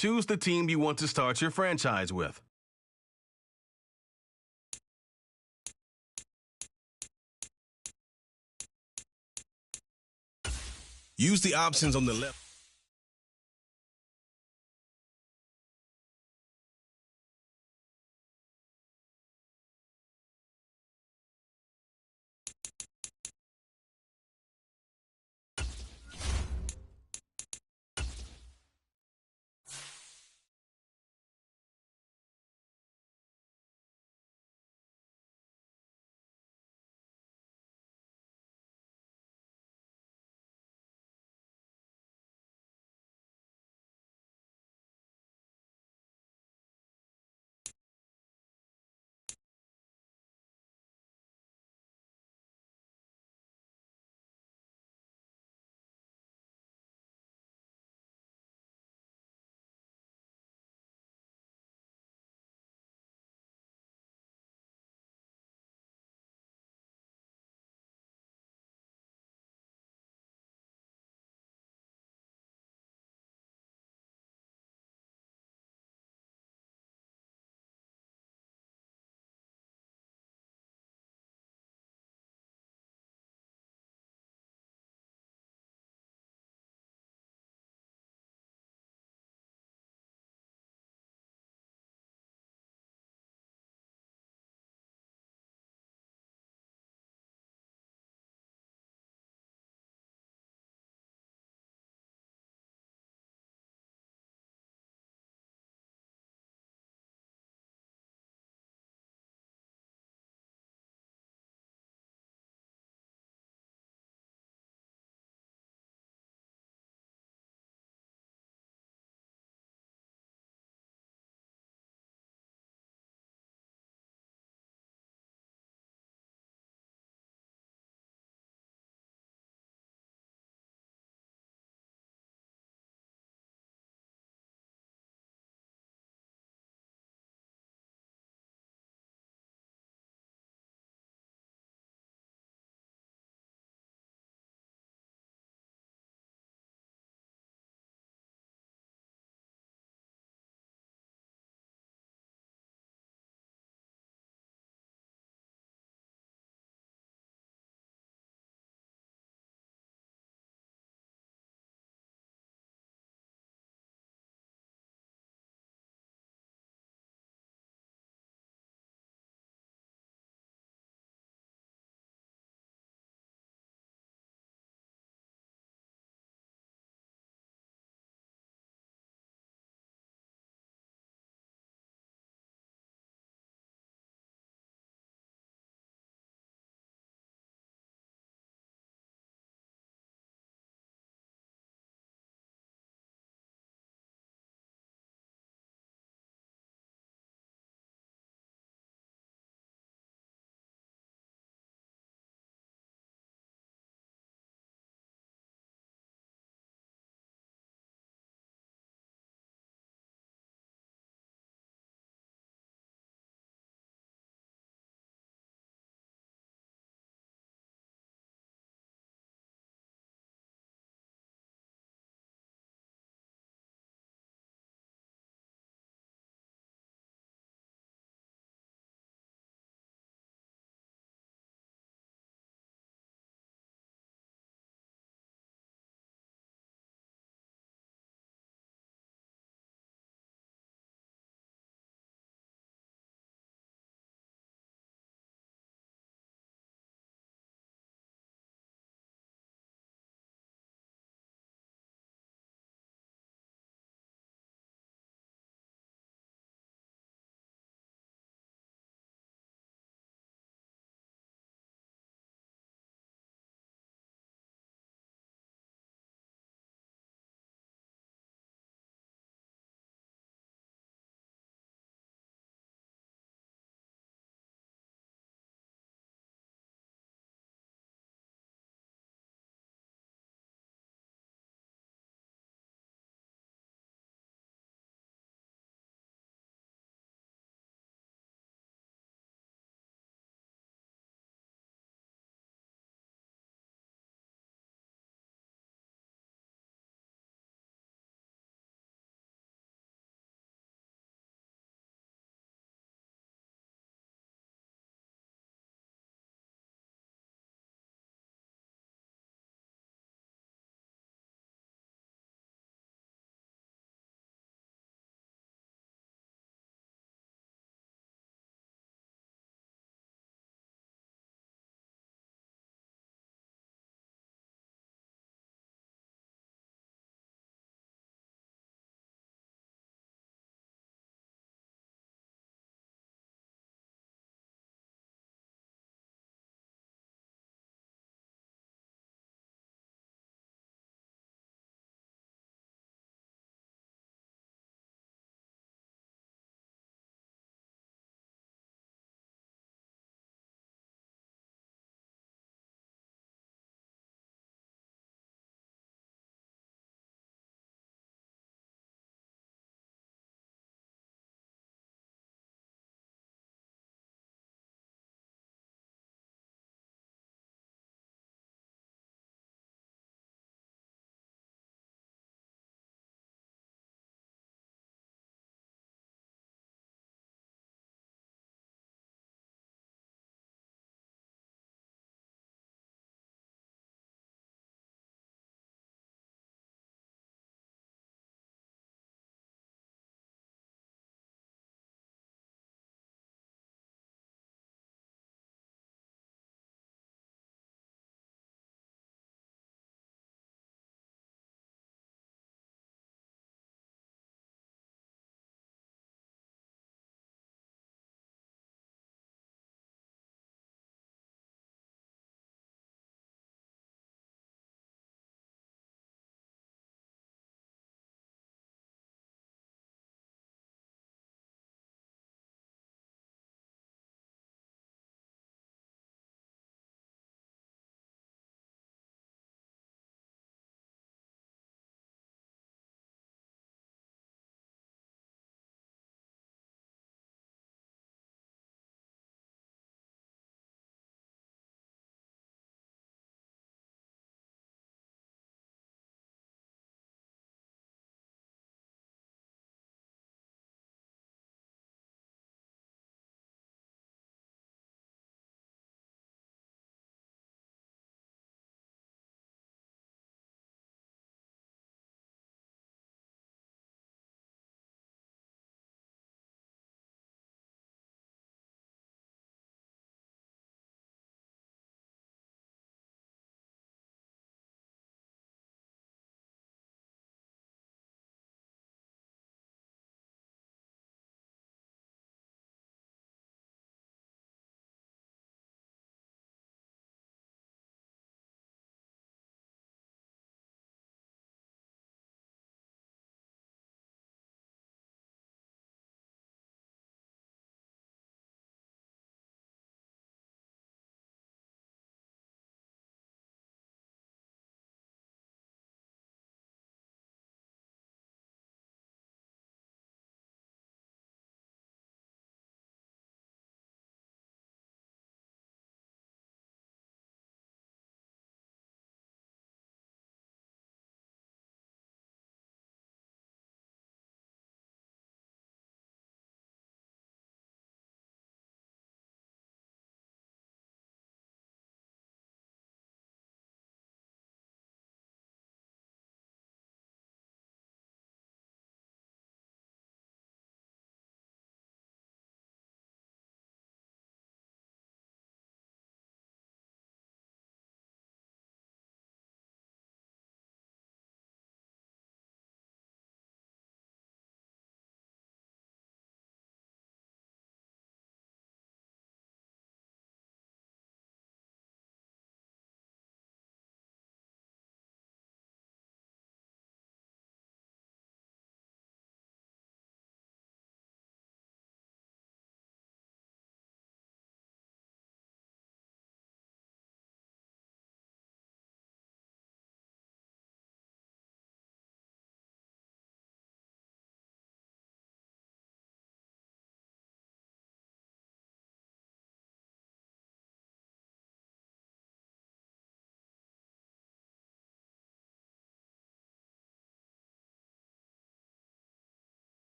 Choose the team you want to start your franchise with. Use the options on the left.